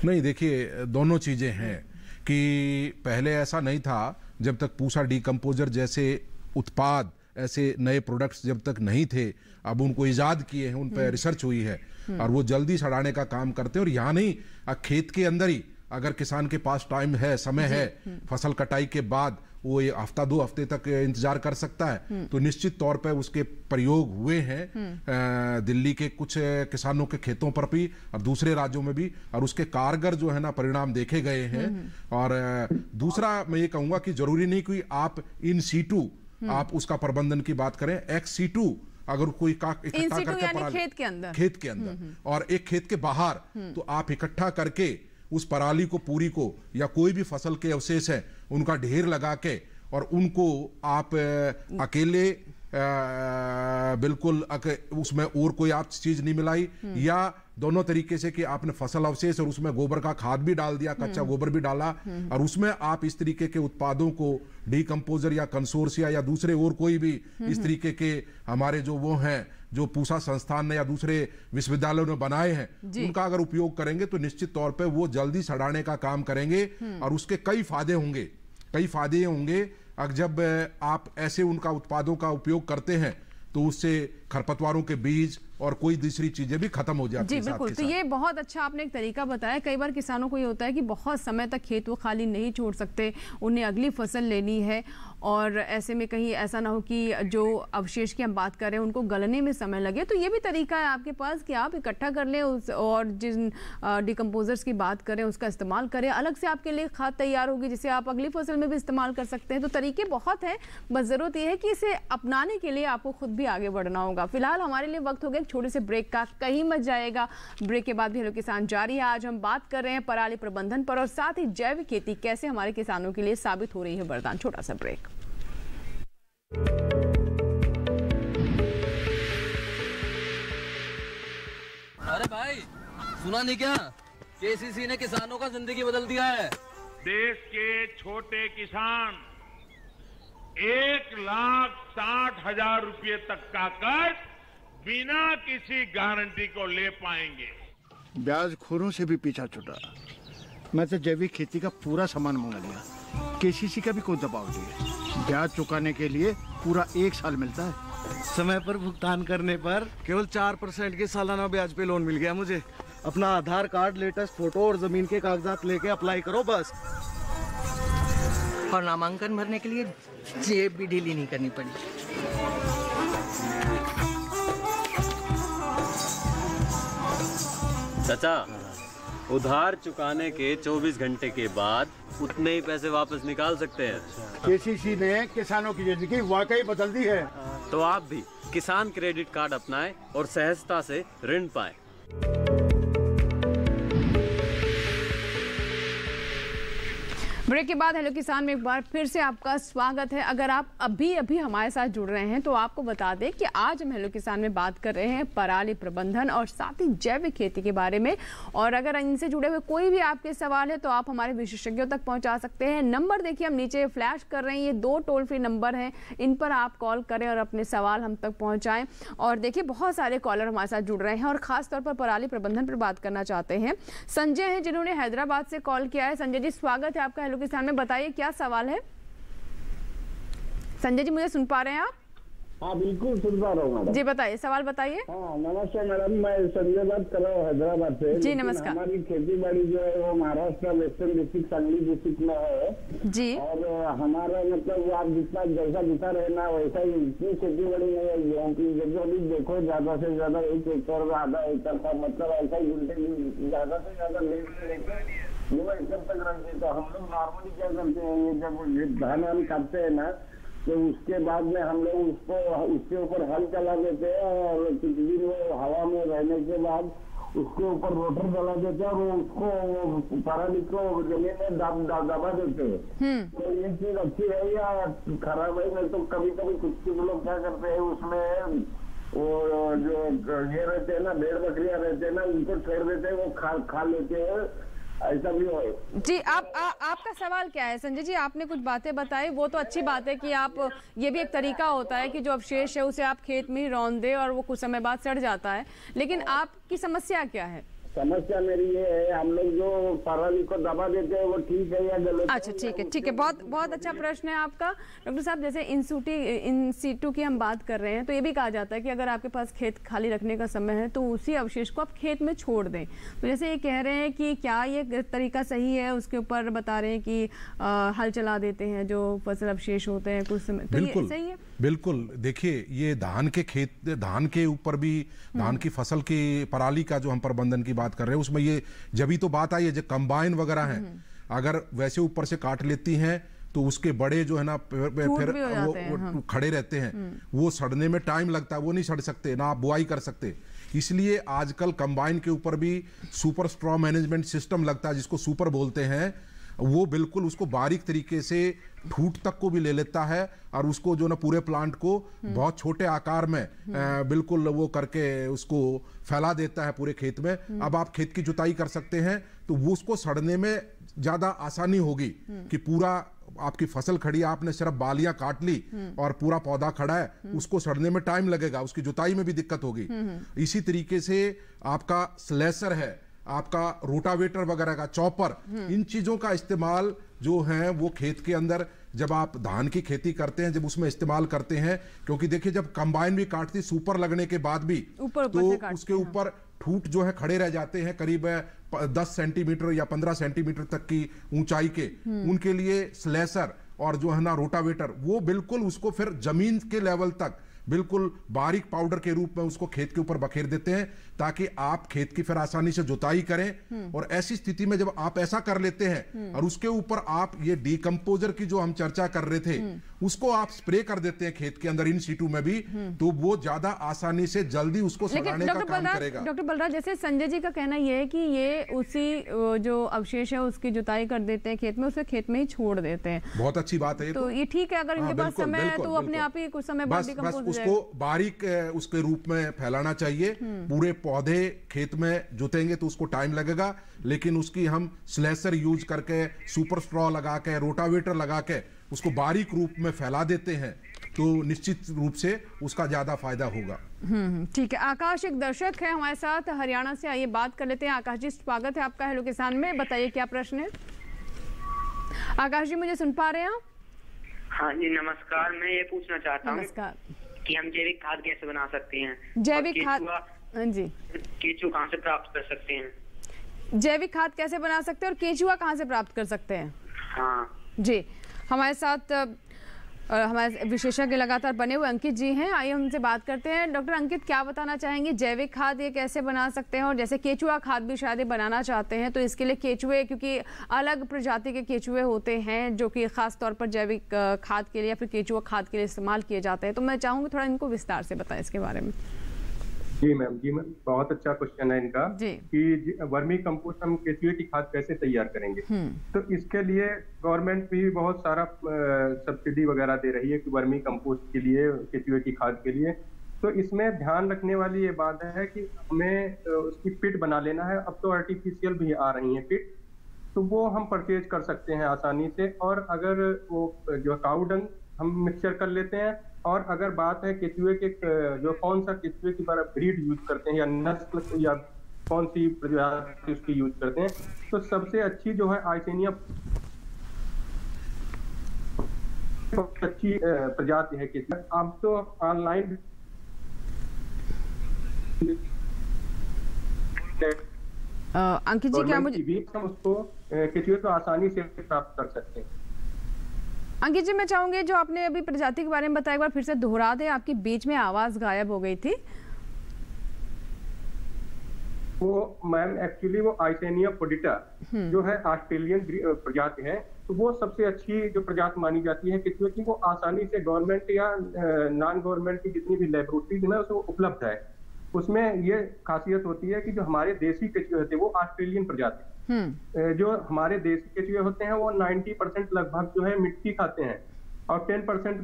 नहीं, देखिए दोनों चीज़ें हैं कि पहले ऐसा नहीं था, जब तक पूसा डीकम्पोजर जैसे उत्पाद, ऐसे नए प्रोडक्ट्स जब तक नहीं थे, अब उनको इजाद किए हैं, उन पर रिसर्च हुई है और वो जल्दी सड़ाने का काम करते हैं। और यहाँ नहीं, खेत के अंदर ही अगर किसान के पास टाइम है, समय है, फसल कटाई के बाद वो ये हफ्ता 2 हफ्ते तक इंतजार कर सकता है, तो निश्चित तौर पर उसके प्रयोग हुए हैं दिल्ली के कुछ किसानों के खेतों पर भी और दूसरे राज्यों में भी, और उसके कारगर जो है ना परिणाम देखे गए हैं। और दूसरा मैं ये कहूँगा कि जरूरी नहीं कि आप इन सीटू आप उसका प्रबंधन की बात करें, एक्स सीटू अगर कोई इकट्ठा करके खेत के अंदर और एक खेत के बाहर, तो आप इकट्ठा करके उस पराली को पूरी को या कोई भी फसल के अवशेष है उनका ढेर लगा के और उनको आप अकेले बिल्कुल उसमें और कोई आप चीज नहीं मिलाई, या दोनों तरीके से कि आपने फसल अवशेष और उसमें गोबर का खाद भी डाल दिया, कच्चा गोबर भी डाला, और उसमें आप इस तरीके के उत्पादों को डीकम्पोजर या कंसोर्सिया या दूसरे और कोई भी इस तरीके के हमारे जो वो हैं जो पूसा संस्थान ने या दूसरे विश्वविद्यालयों ने बनाए हैं, उनका अगर उपयोग करेंगे तो निश्चित तौर पे वो जल्दी सड़ाने का काम करेंगे। और उसके कई फायदे होंगे। अगर जब आप ऐसे उनका उत्पादों का उपयोग करते हैं तो उससे खरपतवारों के बीज, और कोई दूसरी चीजें भी खत्म हो जाती जी है। बिल्कुल, तो ये बहुत अच्छा आपने एक तरीका बताया। कई बार किसानों को ये होता है कि बहुत समय तक खेत वो खाली नहीं छोड़ सकते, उन्हें अगली फसल लेनी है, और ऐसे में कहीं ऐसा ना हो कि जो अवशेष की हम बात कर रहे हैं उनको गलने में समय लगे। तो ये भी तरीका है आपके पास कि आप इकट्ठा कर लें और जिन डिकम्पोजर्स की बात करें उसका इस्तेमाल करें, अलग से आपके लिए खाद तैयार होगी जिसे आप अगली फसल में भी इस्तेमाल कर सकते हैं। तो तरीके बहुत हैं, बस ज़रूरत यह है कि इसे अपनाने के लिए आपको खुद भी आगे बढ़ना होगा। फिलहाल हमारे लिए वक्त हो गया छोटे से ब्रेक का, कहीं मत जाएगा। ब्रेक के बाद भी हेलो किसान जारी है। आज हम बात कर रहे हैं पराली प्रबंधन पर और साथ ही जैविक खेती कैसे हमारे किसानों के लिए साबित हो रही है वरदान। छोटा सा ब्रेक। अरे भाई सुना नहीं क्या, केसीसी ने किसानों का जिंदगी बदल दिया है। देश के छोटे किसान 1,60,000 रुपए तक का कर्ज बिना किसी गारंटी को ले पाएंगे। ब्याज खोरों से भी पीछा छुटा। मैं तो जैविक खेती का पूरा सामान मंगा लिया, केसीसी का भी कोई दबाव नहीं। ब्याज चुकाने के लिए पूरा 1 साल मिलता है। समय पर भुगतान करने पर केवल 4% के सालाना ब्याज पे लोन मिल गया मुझे। अपना आधार कार्ड, लेटेस्ट फोटो और जमीन के कागजात लेके अप्लाई करो बस। और नामांकन भरने के लिए जेब भी ढीली नहीं करनी पड़ी। चाचा, उधार चुकाने के 24 घंटे के बाद उतने ही पैसे वापस निकाल सकते हैं। केसीसी ने किसानों की जिंदगी वाकई बदल दी है। तो आप भी किसान क्रेडिट कार्ड अपनाएं और सहजता से ऋण पाएं। ब्रेक के बाद हेलो किसान में एक बार फिर से आपका स्वागत है। अगर आप अभी हमारे साथ जुड़ रहे हैं तो आपको बता दें कि आज हम हेलो किसान में बात कर रहे हैं पराली प्रबंधन और साथ ही जैविक खेती के बारे में। और अगर इनसे जुड़े हुए कोई भी आपके सवाल है तो आप हमारे विशेषज्ञों तक पहुंचा सकते हैं। नंबर देखिए हम नीचे फ्लैश कर रहे हैं, ये 2 टोल फ्री नंबर हैं, इन पर आप कॉल करें और अपने सवाल हम तक पहुँचाएँ। और देखिए बहुत सारे कॉलर हमारे साथ जुड़ रहे हैं और ख़ासतौर पर पराली प्रबंधन पर बात करना चाहते हैं। संजय हैं जिन्होंने हैदराबाद से कॉल किया है। संजय जी स्वागत है आपका हेलो किसान में, बताइए क्या सवाल है। संजय जी मुझे सुन पा रहे हैं आप? हाँ बिल्कुल सुन पा रहा हूँ मैडम। जी बताइए, सवाल बताइए। हाँ नमस्ते मैडम, मैं संजय बात कर रहा हूँ हैदराबाद से। जी नमस्कार। हमारी खेती बाड़ी जो है वो Maharashtra western district Sangli district में है जी। और हमारा मतलब आप जितना जैसा दिखा रहे ना वैसा ही इतनी खेती बाड़ी नहीं है गेहूँ की। जब अभी देखो ज्यादा से ज्यादा 1 एकड़ आधा एकड़ का मतलब ऐसा ही ज्यादा से ज्यादा लेकर वो एकदम तक रखते। तो हम लोग नॉर्मली क्या करते हैं, ये जब धान हम काटते हैं ना तो उसके बाद में हम लोग उसको उसके ऊपर हल चला देते हैं और कुछ दिन वो हवा में रहने के बाद उसके ऊपर रोटर चला देते हैं और उसको पराली को जमीन में दबा देते हैं। तो ये चीज अच्छी है या खराब है? मैं तो कभी कुछ लोग क्या करते हैं उसमें वो जो ये रहते हैं ना भेड़ बकरियां रहते हैं ना उनको छोड़ देते हैं, वो खा लेते हैं, ऐसा भी हो। जी आपका सवाल क्या है संजय जी? आपने कुछ बातें बताई, वो तो अच्छी बात है कि आप, ये भी एक तरीका होता है कि जो अवशेष है उसे आप खेत में ही रौंद दे और वो कुछ समय बाद सड़ जाता है, लेकिन आपकी समस्या क्या है? समस्या मेरी ये है, हम लोग जो पराली को दबा देते हैं वो ठीक है या गलत? अच्छा ठीक है, बहुत अच्छा प्रश्न है आपका डॉक्टर साहब। जैसे इन सीटू की हम बात कर रहे हैं तो ये भी कहा जाता है कि अगर आपके पास खेत खाली रखने का समय है तो उसी अवशेष को आप खेत में छोड़ दें। तो जैसे ये कह रहे हैं कि क्या ये तरीका सही है, उसके ऊपर बता रहे हैं कि हल चला देते हैं जो फसल अवशेष होते हैं कुछ समय, तो ये सही है? बिल्कुल। देखिए ये धान के खेत, धान के ऊपर भी धान की फसल की पराली का जो हम प्रबंधन की बात कर रहे हैं उसमें ये जब तो बात आई है जो कंबाइन वगैरह हैं, अगर वैसे ऊपर से काट लेती हैं तो उसके बड़े जो है ना फिर वो खड़े रहते हैं, वो सड़ने में टाइम लगता है, वो नहीं सड़ सकते, ना आप बुआई कर सकते। इसलिए आजकल कंबाइन के ऊपर भी सुपर स्ट्रॉ मैनेजमेंट सिस्टम लगता है जिसको सुपर बोलते हैं। वो बिल्कुल उसको बारीक तरीके से ठूठ तक को भी ले लेता है और उसको जो ना पूरे प्लांट को बहुत छोटे आकार में बिल्कुल वो करके उसको फैला देता है पूरे खेत में। अब आप खेत की जुताई कर सकते हैं तो वो उसको सड़ने में ज्यादा आसानी होगी कि पूरा आपकी फसल खड़ी है, आपने सिर्फ बालियां काट ली और पूरा पौधा खड़ा है, उसको सड़ने में टाइम लगेगा, उसकी जुताई में भी दिक्कत होगी। इसी तरीके से आपका स्लेसर है, आपका रोटावेटर वगैरह का चॉपर, इन चीजों का इस्तेमाल जो है वो खेत के अंदर जब आप धान की खेती करते हैं, जब उसमें इस्तेमाल करते हैं, क्योंकि देखिए जब कंबाइन भी काटती सुपर लगने के बाद भी तो उसके ऊपर ठूठ जो है खड़े रह जाते हैं करीब 10 सेंटीमीटर या 15 सेंटीमीटर तक की ऊंचाई के। उनके लिए स्लेसर और जो है ना रोटावेटर, वो बिल्कुल उसको फिर जमीन के लेवल तक बिल्कुल बारीक पाउडर के रूप में उसको खेत के ऊपर बखेर देते हैं, ताकि आप खेत की फिर आसानी से जुताई करें। और ऐसी स्थिति में जब आप ऐसा कर लेते हैं और उसके ऊपर आप ये डीकंपोजर की जो हम चर्चा कर रहे थे उसको आप स्प्रे कर देते हैं खेत के अंदर इन सीटू में भी, तो वो ज्यादा आसानी से जल्दी उसको सड़ाने का काम करेगा। डॉक्टर बलराज, जैसे संजय जी का कहना यह है कि ये उसी जो अवशेष है उसकी जुताई कर देते हैं खेत में, उसे खेत में ही छोड़ देते हैं। बहुत अच्छी बात है। तो ये ठीक है, अगर इनके पास समय है तो अपने आप ही कुछ समय बाद बस उसको बारीक उसके रूप में फैलाना चाहिए। पूरे पौधे खेत में जुतेंगे तो उसको टाइम लगेगा, लेकिन उसकी हम स्लेसर यूज करके, सुपर स्ट्रॉ लगा के, रोटावेटर लगा के उसको बारीक रूप में फैला देते हैं तो निश्चित रूप से उसका ज्यादा फायदा होगा। ठीक है। आकाश एक दर्शक है हमारे साथ हरियाणा से, आइए बात कर लेते हैं। आकाश जी, स्वागत है आपका हेलो किसान में, बताइए क्या प्रश्न है। आकाश जी, मुझे सुन पा रहे हैं आप? हाँ जी नमस्कार, मैं ये पूछना चाहता हूँ कि हम जैविक खाद कैसे बना सकते हैं? जैविक खाद, हाँ जी, केंचुआ कहाँ से प्राप्त कर सकते हैं? जैविक खाद कैसे बना सकते हैं और केंचुआ कहाँ से प्राप्त कर सकते हैं? हाँ जी, हमारे साथ हमारे विशेषज्ञ लगातार बने हुए अंकित जी हैं, आइए उनसे बात करते हैं। डॉक्टर अंकित, क्या बताना चाहेंगे, जैविक खाद ये कैसे बना सकते हैं? और जैसे केंचुआ खाद भी शायद बनाना चाहते हैं, तो इसके लिए केंचुए, क्योंकि अलग प्रजाति के केंचुए होते हैं जो कि खास तौर पर जैविक खाद के लिए या फिर केंचुआ खाद के लिए इस्तेमाल किए जाते हैं, तो मैं चाहूँगी थोड़ा इनको विस्तार से बताएं इसके बारे में। जी मैम, बहुत अच्छा क्वेश्चन है इनका कि वर्मी कंपोस्ट हम केंचुए की खाद कैसे तैयार करेंगे। तो इसके लिए गवर्नमेंट भी बहुत सारा सब्सिडी वगैरह दे रही है कि वर्मी कंपोस्ट के लिए, केंचुए की खाद के लिए। तो इसमें ध्यान रखने वाली ये बात है कि हमें उसकी पिट बना लेना है। अब तो आर्टिफिशियल भी आ रही है पिट, तो वो हम परचेज कर सकते हैं आसानी से। और अगर वो जो काऊ डंग हम मिक्सचर कर लेते हैं, और अगर बात है केंचुए के जो कौन सा केंचुए की ब्रीड यूज करते हैं या नस्ल या कौन सी प्रजाति उसकी यूज करते हैं, तो सबसे अच्छी जो है आइसेनिया अच्छी प्रजाति है केंचुए। आप तो ऑनलाइन अंकित जी, क्या मुझे हम उसको केंचुए को आसानी से प्राप्त कर सकते हैं। अंकित जी, मैं चाहूंगी जो आपने अभी प्रजाति के बारे में बताया एक बार फिर से दोहरा दें, आपकी बीच में आवाज गायब हो गई थी। वो मैम एक्चुअली वो आइसेनिया पोडिटा जो है ऑस्ट्रेलियन प्रजाति है, तो वो सबसे अच्छी जो प्रजाति मानी जाती है केंचुए की। वो आसानी से गवर्नमेंट या नॉन गवर्नमेंट की जितनी भी लेबोरेटरीज में उसमें उपलब्ध है। उसमें ये खासियत होती है कि जो हमारे देसी केंचुए होते हैं वो ऑस्ट्रेलियन प्रजाति, जो हमारे देसी केंचुए होते हैं वो 90% लगभग जो है मिट्टी खाते हैं और 10%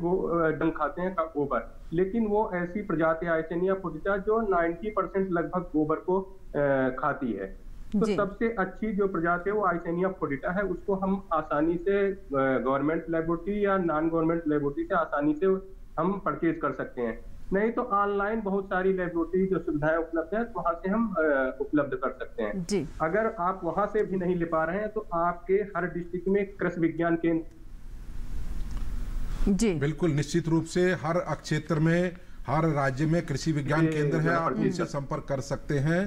डंग खाते हैं गोबर। लेकिन वो ऐसी प्रजाति आइसेनिया पोडिटा जो 90% लगभग गोबर को खाती है। तो सबसे अच्छी जो प्रजाति है वो आइसेनिया पोडिटा है। उसको हम आसानी से गवर्नमेंट लेबोरेटरी या नॉन गवर्नमेंट लेबोरेटरी से आसानी से हम परचेज कर सकते हैं। नहीं तो ऑनलाइन बहुत सारी लेबोरेटरी जो सुविधाएं उपलब्ध है, वहां से हम उपलब्ध कर सकते हैं जी। अगर आप वहां से भी नहीं ले पा रहे हैं तो आपके हर डिस्ट्रिक्ट में कृषि विज्ञान केंद्र, जी बिल्कुल निश्चित रूप से हर क्षेत्र में, हर राज्य में कृषि विज्ञान केंद्र है, आप उनसे संपर्क कर सकते हैं।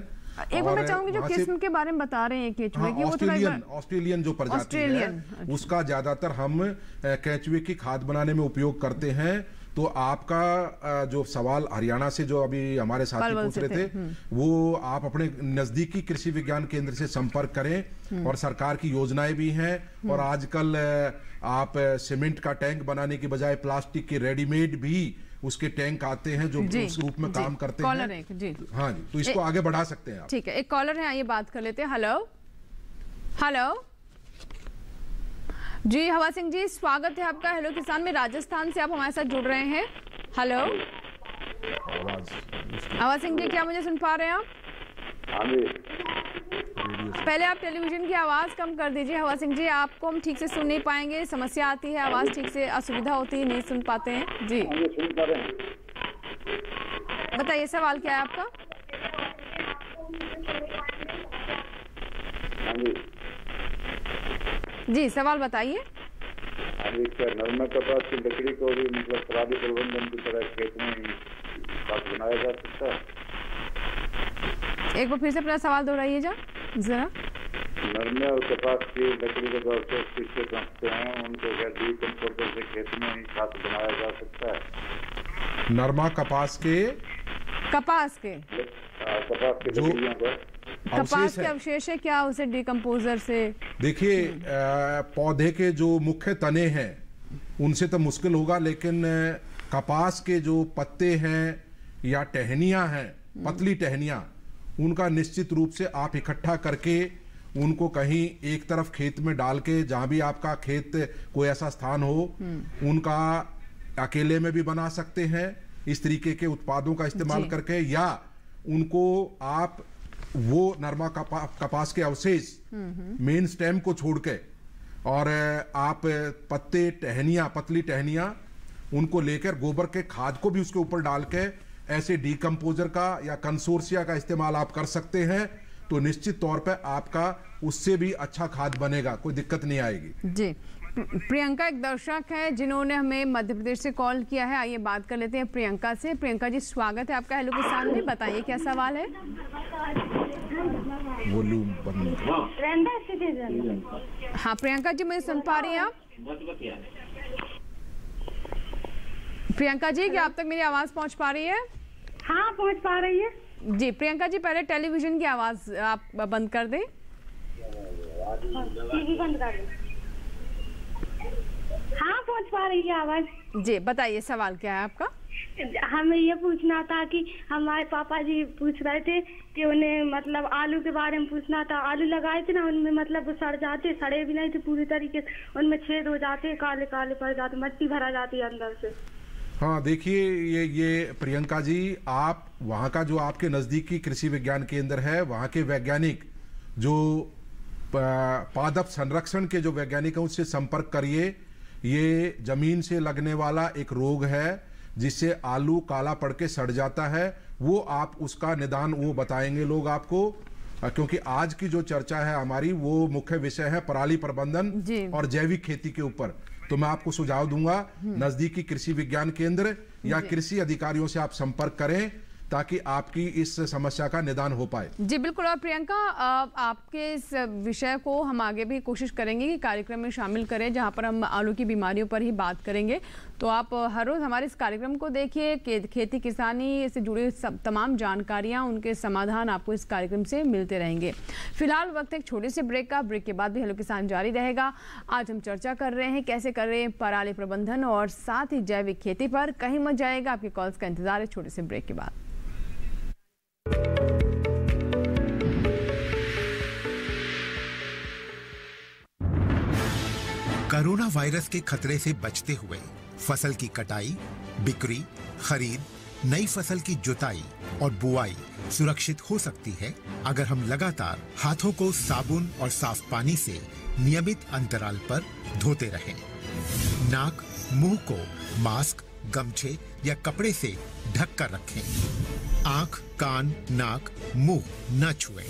एक बार मैं चाहूंगी जो किस्म के बारे में बता रहे हैं केंचुए की, ऑस्ट्रेलियन जो प्रजाति है उसका ज्यादातर हम केंचुए की खाद बनाने में उपयोग करते हैं। तो आपका जो सवाल हरियाणा से जो अभी हमारे साथी पूछ रहे थे, वो आप अपने नजदीकी कृषि विज्ञान केंद्र से संपर्क करें। और सरकार की योजनाएं भी हैं, और आजकल आप सीमेंट का टैंक बनाने की बजाय प्लास्टिक के रेडीमेड भी उसके टैंक आते हैं जो उस रूप में काम करते हैं। हाँ जी, तो इसको आगे बढ़ा सकते हैं आप। ठीक है, एक कॉलर है, आइए बात कर लेते हैं। हेलो हेलो जी, हवा सिंह जी, स्वागत है आपका हेलो किसान में। राजस्थान से आप हमारे साथ जुड़ रहे हैं। हेलो हवा सिंह जी, क्या मुझे सुन पा रहे हैं आप? पहले आप टेलीविजन की आवाज कम कर दीजिए हवा सिंह जी, आपको हम ठीक से सुन नहीं पाएंगे, समस्या आती है, आवाज ठीक से असुविधा होती है, नहीं सुन पाते हैं जी। बताइए सवाल क्या है आपका? जी सवाल बताइए। अभी क्या नरमा कपास की लकड़ी को भी मतलब पराली प्रबंधन की तरह खेत में खाद बनाया जा सकता है? एक बार फिर से अपना सवाल दोहराइएगा जरा। नरमे और कपास की लकड़ी के द्वारा से पीछे पहुँचते हैं, उनको क्या डीकम्पोजर से खेत में ही खाद बनाया जा सकता है? नरमा कपास के जो कपास के अवशेष है, क्या उसे डिकम्पोजर से? देखिए पौधे के जो मुख्य तने हैं उनसे तो मुश्किल होगा, लेकिन कपास के जो पत्ते हैं या टहनियां हैं, पतली टहनियां, उनका निश्चित रूप से आप इकट्ठा करके उनको कहीं एक तरफ खेत में डाल के, जहां भी आपका खेत कोई ऐसा स्थान हो, उनका अकेले में भी बना सकते हैं इस तरीके के उत्पादों का इस्तेमाल करके, या उनको आप वो नरमा कपास के अवशेष मेन स्टेम को छोड़ के और आप पत्ते टहनियां, पतली टहनियां, उनको लेकर गोबर के खाद को भी उसके ऊपर डाल के ऐसे डीकम्पोजर का या कंसोर्सिया का इस्तेमाल आप कर सकते हैं, तो निश्चित तौर पे आपका उससे भी अच्छा खाद बनेगा, कोई दिक्कत नहीं आएगी। जी, प्रियंका एक दर्शक है जिन्होंने हमें मध्य प्रदेश से कॉल किया है, आइए बात कर लेते हैं प्रियंका से। प्रियंका जी स्वागत है आपका हेलो किसान में, बताइए क्या सवाल है? वॉल्यूम बंद। हाँ प्रियंका जी, मुझे सुन पा रही हैं आप? प्रियंका जी, क्या आप तक मेरी आवाज पहुंच पा रही है? हाँ पहुंच पा रही है जी। प्रियंका जी, पहले टेलीविजन की आवाज आप बंद कर दें। टीवी बंद कर दें। हाँ पहुंच पा रही है आवाज जी। बताइए सवाल क्या है आपका? हमें ये पूछना था कि हमारे पापा जी पूछ रहे थे कि उन्हें मतलब आलू के बारे में पूछना था। आलू लगाए थे ना, उनमें मतलब सड़ जाते, सड़े भी नहीं थे पूरी तरीके से, उनमें छेद हो जाते, काले काले पड़ जाते, मिट्टी भरा जाती है अंदर से। हाँ देखिए, ये प्रियंका जी, आप वहाँ का जो आपके नज़दीकी कृषि विज्ञान केंद्र है, वहाँ के वैज्ञानिक जो पादप संरक्षण के जो वैज्ञानिक हैं उससे संपर्क करिए। ये जमीन से लगने वाला एक रोग है जिससे आलू काला पड़ के सड़ जाता है, वो आप उसका निदान वो बताएंगे लोग आपको, क्योंकि आज की जो चर्चा है हमारी वो मुख्य विषय है पराली प्रबंधन और जैविक खेती के ऊपर। तो मैं आपको सुझाव दूंगा नजदीकी कृषि विज्ञान केंद्र या कृषि अधिकारियों से आप संपर्क करें ताकि आपकी इस समस्या का निदान हो पाए। जी बिल्कुल। और प्रियंका, आपके इस विषय को हम आगे भी कोशिश करेंगे कि कार्यक्रम में शामिल करें, जहां पर हम आलू की बीमारियों पर ही बात करेंगे। तो आप हर रोज हमारे इस कार्यक्रम को देखिए, खेती किसानी से जुड़ी तमाम जानकारियां, उनके समाधान आपको इस कार्यक्रम से मिलते रहेंगे। फिलहाल वक्त एक छोटे से ब्रेक का, ब्रेक के बाद भी हेलो किसान जारी रहेगा। आज हम चर्चा कर रहे हैं कैसे करें पराली प्रबंधन और साथ ही जैविक खेती पर। कहीं मत जाएगा, आपके कॉल्स का इंतजार है छोटे से ब्रेक के बाद। कोरोना वायरस के खतरे से बचते हुए फसल की कटाई, बिक्री, खरीद, नई फसल की जुताई और बुआई सुरक्षित हो सकती है अगर हम लगातार हाथों को साबुन और साफ पानी से नियमित अंतराल पर धोते रहें। नाक, मुंह को मास्क, गमछे या कपड़े से ढक कर रखें। आंख, कान, नाक, मुंह न छुएं।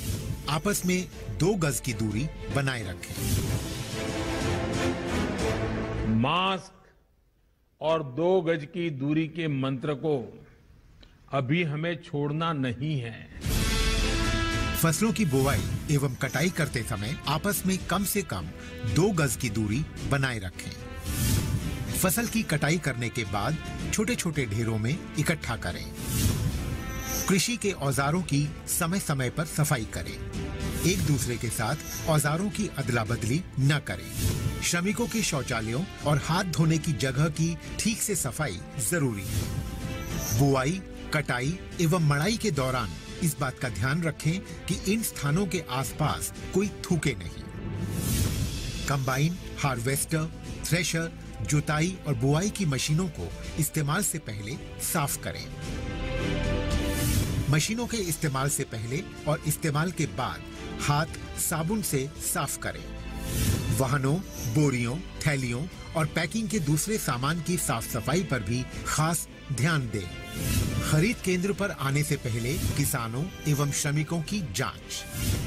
आपस में 2 गज की दूरी बनाए रखें। मास्क और 2 गज की दूरी के मंत्र को अभी हमें छोड़ना नहीं है। फसलों की बुवाई एवं कटाई करते समय आपस में कम से कम 2 गज की दूरी बनाए रखें। फसल की कटाई करने के बाद छोटे छोटे ढेरों में इकट्ठा करें। कृषि के औजारों की समय समय पर सफाई करें। एक दूसरे के साथ औजारों की अदला बदली न करें। श्रमिकों के शौचालयों और हाथ धोने की जगह की ठीक से सफाई जरूरी है। बुआई, कटाई एवं मड़ाई के दौरान इस बात का ध्यान रखें कि इन स्थानों के आसपास कोई थूके नहीं। कंबाइन, हार्वेस्टर, थ्रेशर, जुताई और बुआई की मशीनों को इस्तेमाल से पहले साफ करें। मशीनों के इस्तेमाल से पहले और इस्तेमाल के बाद हाथ साबुन से साफ करें। वाहनों, बोरियों, थैलियों और पैकिंग के दूसरे सामान की साफ सफाई पर भी खास ध्यान दें। खरीद केंद्र पर आने से पहले किसानों एवं श्रमिकों की जांच।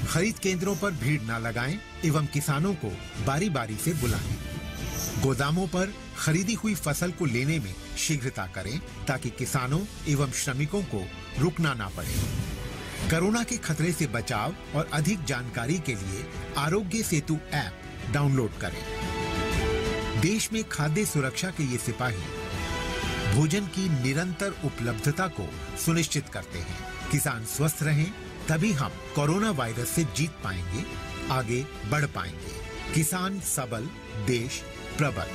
खरीद केंद्रों पर भीड़ न लगाएं एवं किसानों को बारी बारी से बुलाएं। गोदामों पर खरीदी हुई फसल को लेने में शीघ्रता करें ताकि किसानों एवं श्रमिकों को रुकना ना पड़े। कोरोना के खतरे से बचाव और अधिक जानकारी के लिए आरोग्य सेतु ऐप डाउनलोड करें। देश में खाद्य सुरक्षा के ये सिपाही भोजन की निरंतर उपलब्धता को सुनिश्चित करते हैं। किसान स्वस्थ रहें तभी हम कोरोना वायरस से जीत पाएंगे, आगे बढ़ पाएंगे। किसान सबल, देश प्रबल।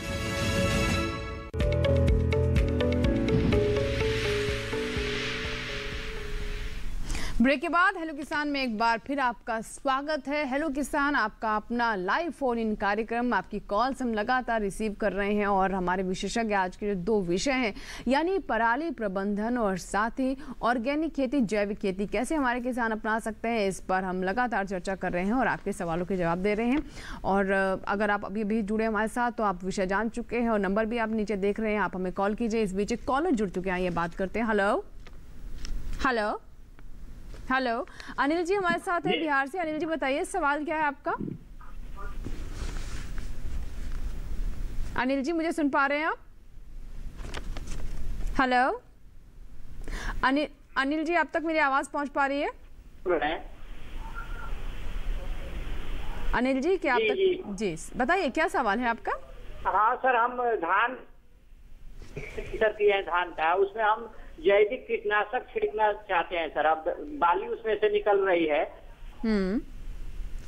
ब्रेक के बाद हेलो किसान में एक बार फिर आपका स्वागत है। हेलो किसान आपका अपना लाइव फोन इन कार्यक्रम, आपकी कॉल्स हम लगातार रिसीव कर रहे हैं और हमारे विशेषज्ञ आज के जो 2 विषय हैं यानी पराली प्रबंधन और साथ ही ऑर्गेनिक खेती, जैविक खेती कैसे हमारे किसान अपना सकते हैं, इस पर हम लगातार चर्चा कर रहे हैं और आपके सवालों के जवाब दे रहे हैं। और अगर आप अभी भी जुड़े हमारे साथ तो आप विषय जान चुके हैं और नंबर भी आप नीचे देख रहे हैं, आप हमें कॉल कीजिए। इस बीच एक कॉलर जुड़ चुके हैं, ये बात करते हैं। Hello hello hello, Anil ji हमारे साथ है बिहार से। अनिल जी बताइए सवाल क्या है आपका? अनिल जी मुझे सुन पा रहे हैं आप? हेलो अनिल जी, अब तक मेरी आवाज पहुंच पा रही है? अनिल जी क्या आप तक? जी बताइए क्या सवाल है आपका? हाँ सर, हम धान किए हैं, धान का उसमें हम जैविक कीटनाशक छिड़कना चाहते हैं सर। अब बाली उसमें से निकल रही है।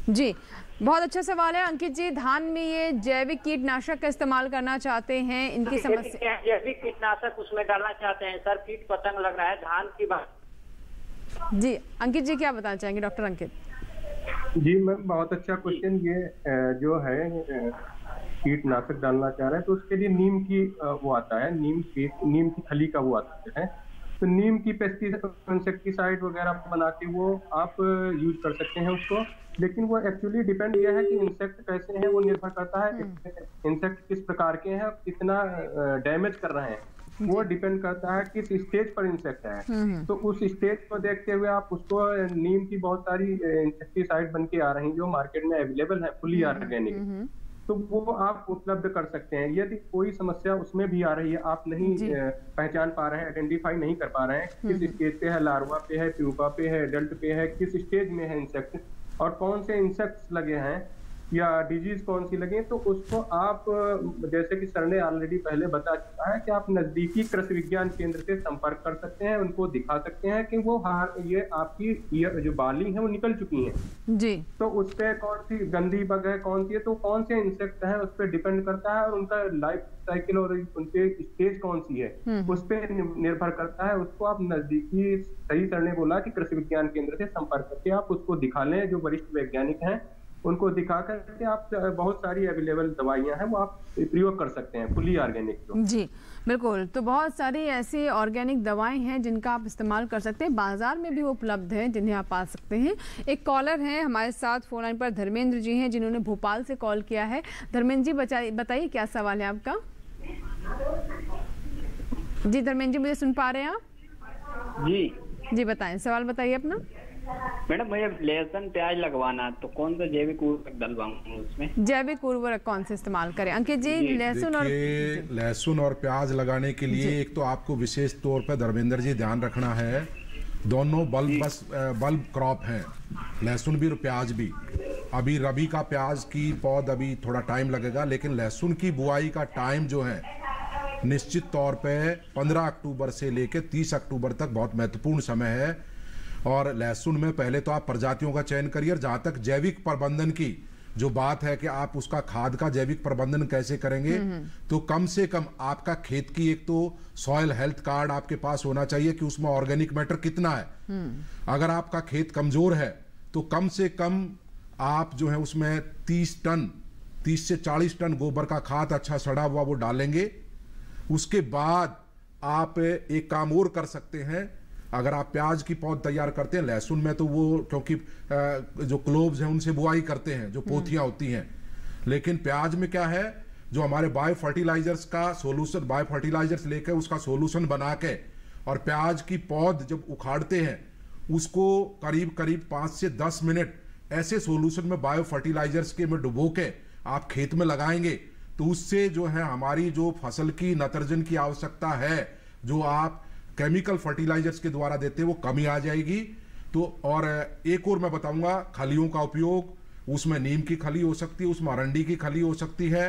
जी बहुत अच्छा सवाल है अंकित जी। धान में ये जैविक कीटनाशक का इस्तेमाल करना चाहते हैं, इनकी समस्या जैविक कीटनाशक उसमें डालना चाहते हैं सर। कीट पतंग लग रहा है धान की बात। जी अंकित जी क्या बताना चाहेंगे? डॉक्टर अंकित जी मैम, बहुत अच्छा क्वेश्चन। ये जो है कीटनाशक डालना चाह रहे हैं तो उसके लिए नीम की वो आता है, नीम की खली का वो आता है। तो नीम की इंसेक्टिसाइड वगैरह बना के वो आप यूज कर सकते हैं उसको। लेकिन वो एक्चुअली डिपेंड ये है कि इंसेक्ट कैसे हैं, वो निर्भर करता है इंसेक्ट किस प्रकार के हैं, कितना डैमेज कर रहे हैं, वो डिपेंड करता है किस स्टेज पर इंसेक्ट है। तो उस स्टेज को देखते हुए आप उसको, नीम की बहुत सारी इंसेक्टिसाइड बन के आ रही हैं जो मार्केट में अवेलेबल है, फुली ऑर्गेनिक, तो वो आप उपलब्ध कर सकते हैं। यदि कोई समस्या उसमें भी आ रही है, आप नहीं पहचान पा रहे हैं, आइडेंटिफाई नहीं कर पा रहे हैं किस स्टेज पे है, लार्वा पे है, प्यूपा पे है, एडल्ट पे है, किस स्टेज में है इंसेक्ट और कौन से इंसेक्ट्स लगे हैं या डिजीज कौन सी लगे, तो उसको आप, जैसे कि सर ने ऑलरेडी पहले बता चुका है कि आप नजदीकी कृषि विज्ञान केंद्र से संपर्क कर सकते हैं, उनको दिखा सकते हैं कि वो ये आपकी जो बाली है वो निकल चुकी हैं जी, तो उस पे कौन सी गंदी बग है, कौन सी है, तो कौन से इंसेक्ट है उस पर डिपेंड करता है और उनका लाइफ साइकिल और उनके स्टेज कौन सी है उस पर निर्भर करता है। उसको आप नजदीकी, सही सर ने बोला कि कृषि विज्ञान केंद्र से संपर्क करके आप उसको दिखा लें, जो वरिष्ठ वैज्ञानिक हैं उनको दिखा करके आप, बहुत सारी अवेलेबल दवाइयां हैं वो आप प्रयोग कर सकते हैं फुली ऑर्गेनिक। जी बिल्कुल, तो बहुत सारी ऐसी ऑर्गेनिक दवाएं हैं जिनका आप इस्तेमाल कर सकते हैं, बाजार में भी वो उपलब्ध हैं जिन्हें आप पा सकते हैं। एक कॉलर हैं हमारे साथ फोन लाइन पर, धर्मेंद्र जी हैं जिन्होंने भोपाल से कॉल किया है। धर्मेंद्र जी बताइए क्या सवाल है आपका? जी धर्मेंद्र जी मुझे सुन पा रहे हैं आप? जी बताएं, सवाल बताइए अपना। मैडम मुझे लहसुन प्याज लगवाना, तो कौन सा जैविक उर्वरक डलवाऊं उसमें? जैविक उर्वरक कौन से इस्तेमाल करें अंकित जी? लहसुन और प्याज लगाने के लिए एक तो आपको विशेष तौर पर धर्मेंद्र जी ध्यान रखना है, दोनों बल्ब क्रॉप हैं, लहसुन भी और प्याज भी। अभी रबी का प्याज की पौध अभी थोड़ा टाइम लगेगा, लेकिन लहसुन की बुआई का टाइम जो है निश्चित तौर पे 15 अक्टूबर से लेकर 30 अक्टूबर तक बहुत महत्वपूर्ण समय है। और लहसुन में पहले तो आप प्रजातियों का चयन करिए, और जहां तक जैविक प्रबंधन की जो बात है कि आप उसका खाद का जैविक प्रबंधन कैसे करेंगे, तो कम से कम आपका खेत की एक तो सॉइल हेल्थ कार्ड आपके पास होना चाहिए कि उसमें ऑर्गेनिक मैटर कितना है। अगर आपका खेत कमजोर है तो कम से कम आप जो है उसमें 30 से 40 टन गोबर का खाद अच्छा सड़ा हुआ वो डालेंगे। उसके बाद आप एक काम और कर सकते हैं, अगर आप प्याज की पौध तैयार करते हैं, लहसुन में तो वो क्योंकि जो क्लोव्स हैं उनसे बुआई करते हैं, जो पोथियां होती हैं, लेकिन प्याज में क्या है, जो हमारे बायो फर्टिलाइजर्स का सोल्यूशन, बायो फर्टिलाइजर्स लेकर उसका सोल्यूशन बना के और प्याज की पौध जब उखाड़ते हैं उसको करीब 5 से 10 मिनट ऐसे सोल्यूशन में बायो फर्टिलाइजर्स के में डुबो के आप खेत में लगाएंगे तो उससे जो है हमारी जो फसल की नाइट्रोजन की आवश्यकता है जो आप केमिकल फर्टिलाइजर्स के द्वारा देते हैं वो कमी आ जाएगी। तो और एक और मैं बताऊंगा, खलियों का उपयोग, उसमें नीम की खली हो सकती है, उसमें अरंडी की खली हो सकती है,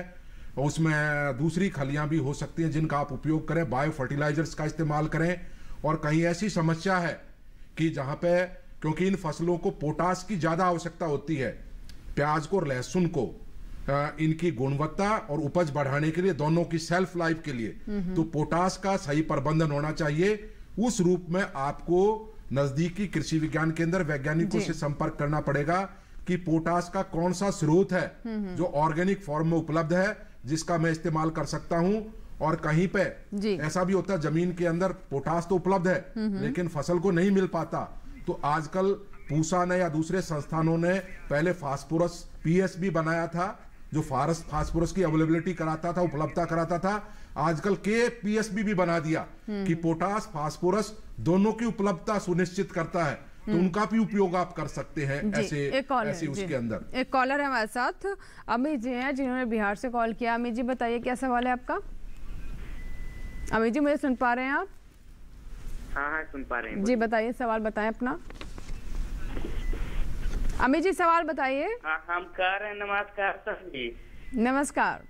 उसमें दूसरी खलियां भी हो सकती हैं जिनका आप उपयोग करें। बायो फर्टिलाइजर्स का इस्तेमाल करें। और कहीं ऐसी समस्या है कि जहां पे, क्योंकि इन फसलों को पोटास की ज्यादा आवश्यकता होती है, प्याज को और लहसुन को, इनकी गुणवत्ता और उपज बढ़ाने के लिए, दोनों की सेल्फ लाइफ के लिए, तो पोटास का सही प्रबंधन होना चाहिए। उस रूप में आपको नजदीकी कृषि विज्ञान केंद्र वैज्ञानिकों से संपर्क करना पड़ेगा कि पोटास का कौन सा स्रोत है जो ऑर्गेनिक फॉर्म में उपलब्ध है जिसका मैं इस्तेमाल कर सकता हूं। और कहीं पे ऐसा भी होता है जमीन के अंदर पोटास तो उपलब्ध है लेकिन फसल को नहीं मिल पाता, तो आजकल पूसा ने या दूसरे संस्थानों ने पहले फास्फोरस पीएसबी बनाया था जो फास्फोरस की अवेलेबिलिटी कराता था, उपलब्धता कराता था। आजकल के पीएसबी भी बना दिया कि पोटास फास्फोरस दोनों की उपलब्धता सुनिश्चित करता है, तो उनका भी उपयोग आप कर सकते हैं ऐसे उसके अंदर। एक कॉलर है हमारे साथ, अमित जी हैं जिन्होंने बिहार से कॉल किया। अमित जी बताइए क्या सवाल है आपका? अमित जी मुझे सुन पा रहे हैं आप? हाँ सुन पा रहे हैं जी, बताइए सवाल बताएं अपना। अमित जी सवाल बताइए। हम कह रहे हैं, नमस्कार सर जी। नमस्कार।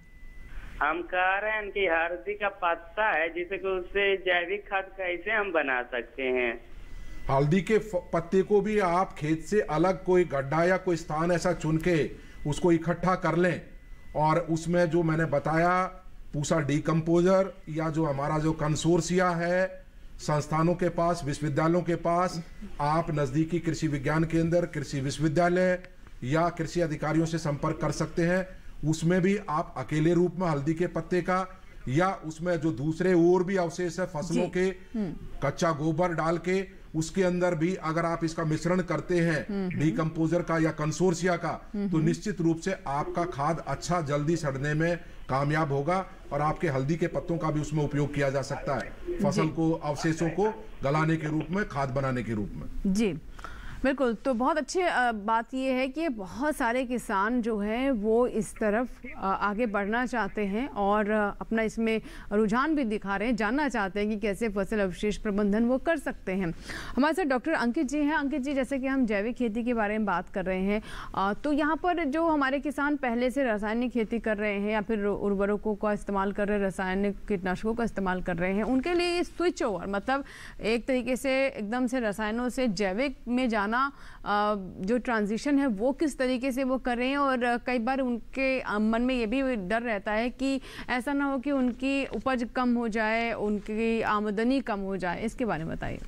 हम कह रहे हैं कि हल्दी का पत्ता है जिसे कि उससे जैविक खाद कैसे हम बना सकते हैं? हल्दी के पत्ते को भी आप खेत से अलग कोई गड्ढा या कोई स्थान ऐसा चुन के उसको इकट्ठा कर लें और उसमें जो मैंने बताया पूसा डीकम्पोजर या जो हमारा जो कंसोर्सिया है संस्थानों के पास, विश्वविद्यालयों के पास, आप नजदीकी कृषि विज्ञान केंद्र, कृषि विश्वविद्यालय या कृषि अधिकारियों से संपर्क कर सकते हैं। उसमें भी आप अकेले रूप में हल्दी के पत्ते का या उसमें जो दूसरे और भी अवशेष है फसलों के, कच्चा गोबर डाल के उसके अंदर भी अगर आप इसका मिश्रण करते हैं डीकम्पोजर का या कंसोर्सिया का, तो निश्चित रूप से आपका खाद अच्छा जल्दी सड़ने में कामयाब होगा और आपके हल्दी के पत्तों का भी उसमें उपयोग किया जा सकता है फसल को, अवशेषों को गलाने के रूप में, खाद बनाने के रूप में। जी बिल्कुल। तो बहुत अच्छी बात ये है कि बहुत सारे किसान जो हैं वो इस तरफ आगे बढ़ना चाहते हैं और अपना इसमें रुझान भी दिखा रहे हैं, जानना चाहते हैं कि कैसे फसल अवशेष प्रबंधन वो कर सकते हैं। हमारे साथ डॉक्टर अंकित जी हैं। अंकित जी, जैसे कि हम जैविक खेती के बारे में बात कर रहे हैं, तो यहाँ पर जो हमारे किसान पहले से रासायनिक खेती कर रहे हैं या फिर उर्वरकों का इस्तेमाल कर रहे हैं, रासायनिक कीटनाशकों का इस्तेमाल कर रहे हैं, उनके लिए स्विच ओवर, मतलब एक तरीके से एकदम से रसायनों से जैविक में जाना, जो ट्रांजिशन है वो किस तरीके से वो कर रहे हैं। और कई बार उनके मन में ये भी डर रहता है कि ऐसा ना हो कि उनकी उपज कम हो जाए, उनकी आमदनी कम हो जाए, इसके बारे में बताइए।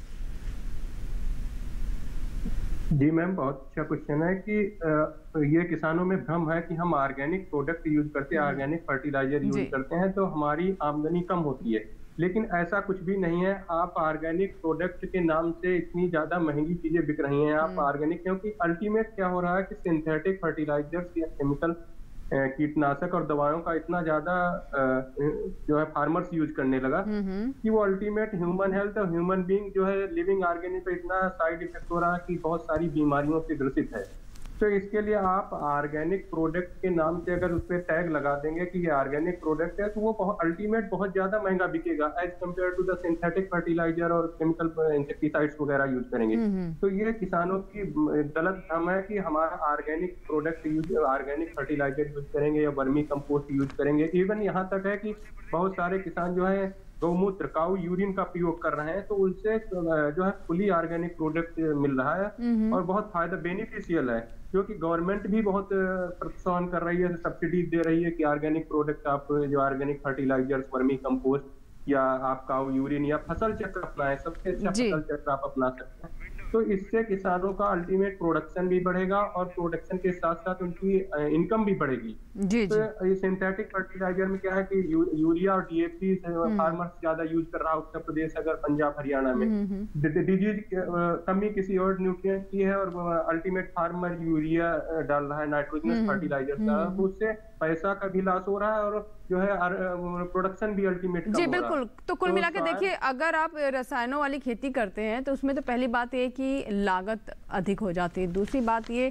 जी मैम, बहुत अच्छा क्वेश्चन है कि ये किसानों में भ्रम है कि हम ऑर्गेनिक प्रोडक्ट यूज करते हैं, ऑर्गेनिक फर्टिलाइजर यूज करते हैं तो हमारी आमदनी कम होती है, लेकिन ऐसा कुछ भी नहीं है। आप ऑर्गेनिक प्रोडक्ट के नाम से इतनी ज्यादा महंगी चीजें बिक रही हैं आप ऑर्गेनिक, क्योंकि अल्टीमेट क्या हो रहा है कि सिंथेटिक फर्टिलाइजर्स या केमिकल कीटनाशक और दवाओं का इतना ज्यादा जो है फार्मर्स यूज करने लगा कि वो अल्टीमेट ह्यूमन हेल्थ और ह्यूमन बीइंग जो है लिविंग ऑर्गेनिक पे इतना साइड इफेक्ट हो रहा है कि बहुत सारी बीमारियों से ग्रसित है। तो इसके लिए आप ऑर्गेनिक प्रोडक्ट के नाम से अगर उस पर टैग लगा देंगे कि ये ऑर्गेनिक प्रोडक्ट है, तो वो अल्टीमेट बहुत ज्यादा महंगा बिकेगा as compare to the synthetic fertiliser और केमिकल इंसेक्टिसाइड्स वगैरह यूज करेंगे। तो ये किसानों की गलत भ्रम है कि हमारा organic product use, organic fertiliser use करेंगे या वर्मी कंपोस्ट यूज करेंगे। इवन यहाँ तक है कि बहुत सारे किसान जो है गौमूत्र, काऊ यूरिन का प्रयोग कर रहे हैं, तो उनसे जो है फुली ऑर्गेनिक प्रोडक्ट मिल रहा है और बहुत फायदा बेनिफिशियल है, क्योंकि गवर्नमेंट भी बहुत प्रोत्साहन कर रही है, सब्सिडी दे रही है कि ऑर्गेनिक प्रोडक्ट आप जो ऑर्गेनिक फर्टिलाइजर्स, वर्मी कंपोस्ट या आप काऊ यूरिन या फसल चक्र अपनाएं, सबसे अच्छा फसल चक्र आप अपना सकते हैं। तो इससे किसानों का अल्टीमेट प्रोडक्शन भी बढ़ेगा और प्रोडक्शन के साथ साथ उनकी इनकम भी बढ़ेगी। तो ये सिंथेटिक फर्टिलाइजर में क्या है कि यूरिया और डीएपी फार्मर्स ज्यादा यूज कर रहा है उत्तर प्रदेश, अगर पंजाब हरियाणा में डिजीज कमी किसी और न्यूट्रिएंट की है और अल्टीमेट फार्मर यूरिया डाल रहा है, नाइट्रोजनस फर्टिलाइजर का, उससे पैसा का भी लॉस हो रहा है और जो है प्रोडक्शन भी अल्टीमेट कम हो रहा है। बिल्कुल। तो कुल मिला के देखिए, अगर आप रसायनों वाली खेती करते हैं तो उसमें तो पहली बात ये कि लागत अधिक हो जाती है, दूसरी बात ये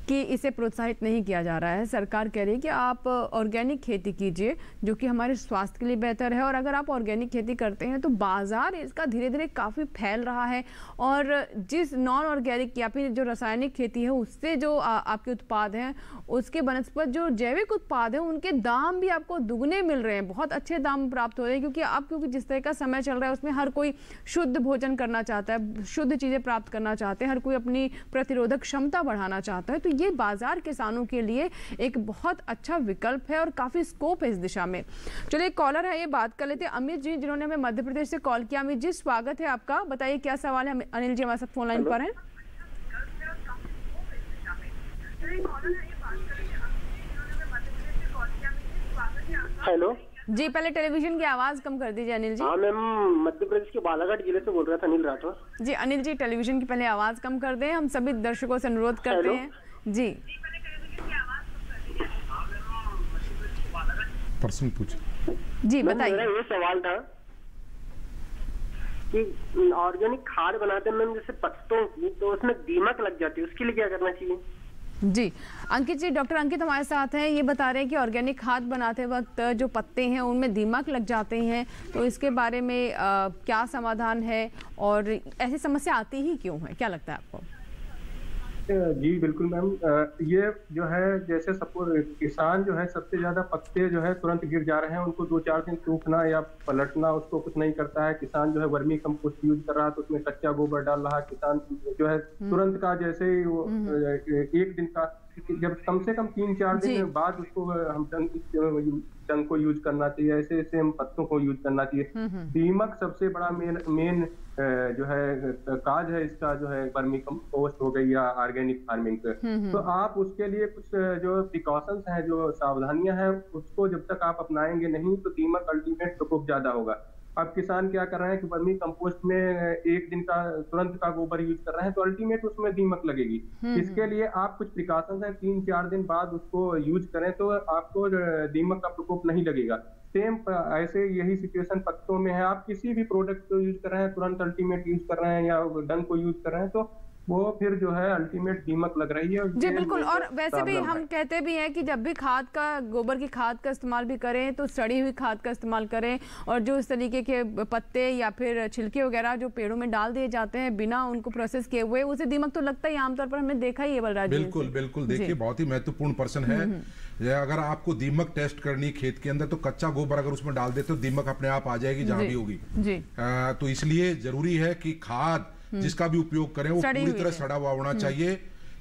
कि इसे प्रोत्साहित नहीं किया जा रहा है। सरकार कह रही है कि आप ऑर्गेनिक खेती कीजिए, जो कि हमारे स्वास्थ्य के लिए बेहतर है। और अगर आप ऑर्गेनिक खेती करते हैं तो बाजार इसका धीरे धीरे काफ़ी फैल रहा है, और जिस नॉन ऑर्गेनिक या फिर जो रासायनिक खेती है उससे जो आपके उत्पाद हैं, उसके बनस्पत जो जैविक उत्पाद हैं उनके दाम भी आपको दुगने मिल रहे हैं, बहुत अच्छे दाम प्राप्त हो रहे हैं। क्योंकि जिस तरह का समय चल रहा है उसमें हर कोई शुद्ध भोजन करना चाहता है, शुद्ध चीज़ें प्राप्त करना चाहते हैं, हर कोई अपनी प्रतिरोधक क्षमता बढ़ाना चाहता है। तो ये बाजार किसानों के लिए एक बहुत अच्छा विकल्प है और काफ़ी स्कोप है इस दिशा में। चलिए कॉलर है, ये बात कर लेते हैं अमित जी, जिन्होंने हमें मध्य प्रदेश से कॉल किया। अमित जी, स्वागत है आपका, बताइए क्या सवाल है। अनिल जी हमारे साथ फोन लाइन पर हैं। हेलो जी, पहले टेलीविजन की आवाज कम कर दीजिए अनिल जी। हाँ मैम, मध्य प्रदेश के बालाघाट जिले से बोल रहा था, अनिल राठौर जी। अनिल जी, टेलीविजन की पहले आवाज कम कर दें, हम सभी दर्शकों से अनुरोध करते हैं जी। प्रश्न पूछ जी, बताइए। मेरा ये सवाल था कि ऑर्गेनिक खाद बनाते हैं मैम, जैसे पत्तों की, तो उसमें दीमक लग जाती है, उसके लिए क्या करना चाहिए? जी अंकित जी, डॉक्टर अंकित हमारे साथ हैं, ये बता रहे हैं कि ऑर्गेनिक खाद बनाते वक्त जो पत्ते हैं उनमें दीमक लग जाते हैं, तो इसके बारे में क्या समाधान है और ऐसी समस्या आती ही क्यों है, क्या लगता है आपको? जी बिल्कुल मैम, ये जो है जैसे सपोज किसान जो है सबसे ज्यादा पत्ते जो है तुरंत गिर जा रहे हैं, उनको 2-4 दिन सूखना या पलटना उसको कुछ नहीं करता है। किसान जो है वर्मी कंपोस्ट यूज कर रहा है तो उसमें कच्चा गोबर डाल रहा है। किसान जो है तुरंत का जैसे ही वो एक दिन का, जब कम से कम 3-4 दिन बाद उसको हम जंग को यूज करना चाहिए, ऐसे ऐसे हम पत्तों को यूज करना चाहिए। दीमक सबसे बड़ा मेन जो है काज है इसका, जो है वर्मी कंपोस्ट हो गई या ऑर्गेनिक फार्मिंग पे। तो आप उसके लिए कुछ जो प्रिकॉशंस हैं, जो सावधानियां हैं, उसको जब तक आप अपनाएंगे नहीं तो दीमक अल्टीमेट प्रकोप ज्यादा होगा। अब किसान क्या कर रहे हैं कि वर्मी कंपोस्ट में एक दिन का तुरंत का गोबर यूज कर रहे हैं, तो अल्टीमेट उसमें दीमक लगेगी। इसके लिए आप कुछ प्रिकॉशंस हैं, 3-4 दिन बाद उसको यूज करें तो आपको दीमक का प्रकोप नहीं लगेगा। सेम ऐसे यही सिचुएशन पत्तों में है। आप किसी भी प्रोडक्ट को यूज कर रहे हैं, तुरंत अल्टीमेट यूज कर रहे हैं या डंग को यूज कर रहे हैं, तो वो फिर जो है अल्टीमेट दीमक लग रही है। जी बिल्कुल, और वैसे भी हम कहते भी हैं कि जब भी खाद का, गोबर की खाद का इस्तेमाल भी करें तो सड़ी हुई खाद का इस्तेमाल करें, और जो इस तरीके के पत्ते या फिर छिलके वगैरह जो पेड़ों में डाल दिए जाते हैं बिना उनको प्रोसेस किए हुए, उसे दीमक तो लगता ही, आमतौर पर हमने देखा ही है बलराज जी। बिल्कुल बिल्कुल, देखिए बहुत ही महत्वपूर्ण प्रश्न है। अगर आपको दीमक टेस्ट करनी खेत के अंदर तो कच्चा गोबर अगर उसमें डाल देते तो दीमक अपने आप आ जाएगी जहां भी होगी जी। तो इसलिए जरूरी है कि खाद जिसका भी उपयोग करें वो पूरी तरह सड़ा हुआ होना चाहिए,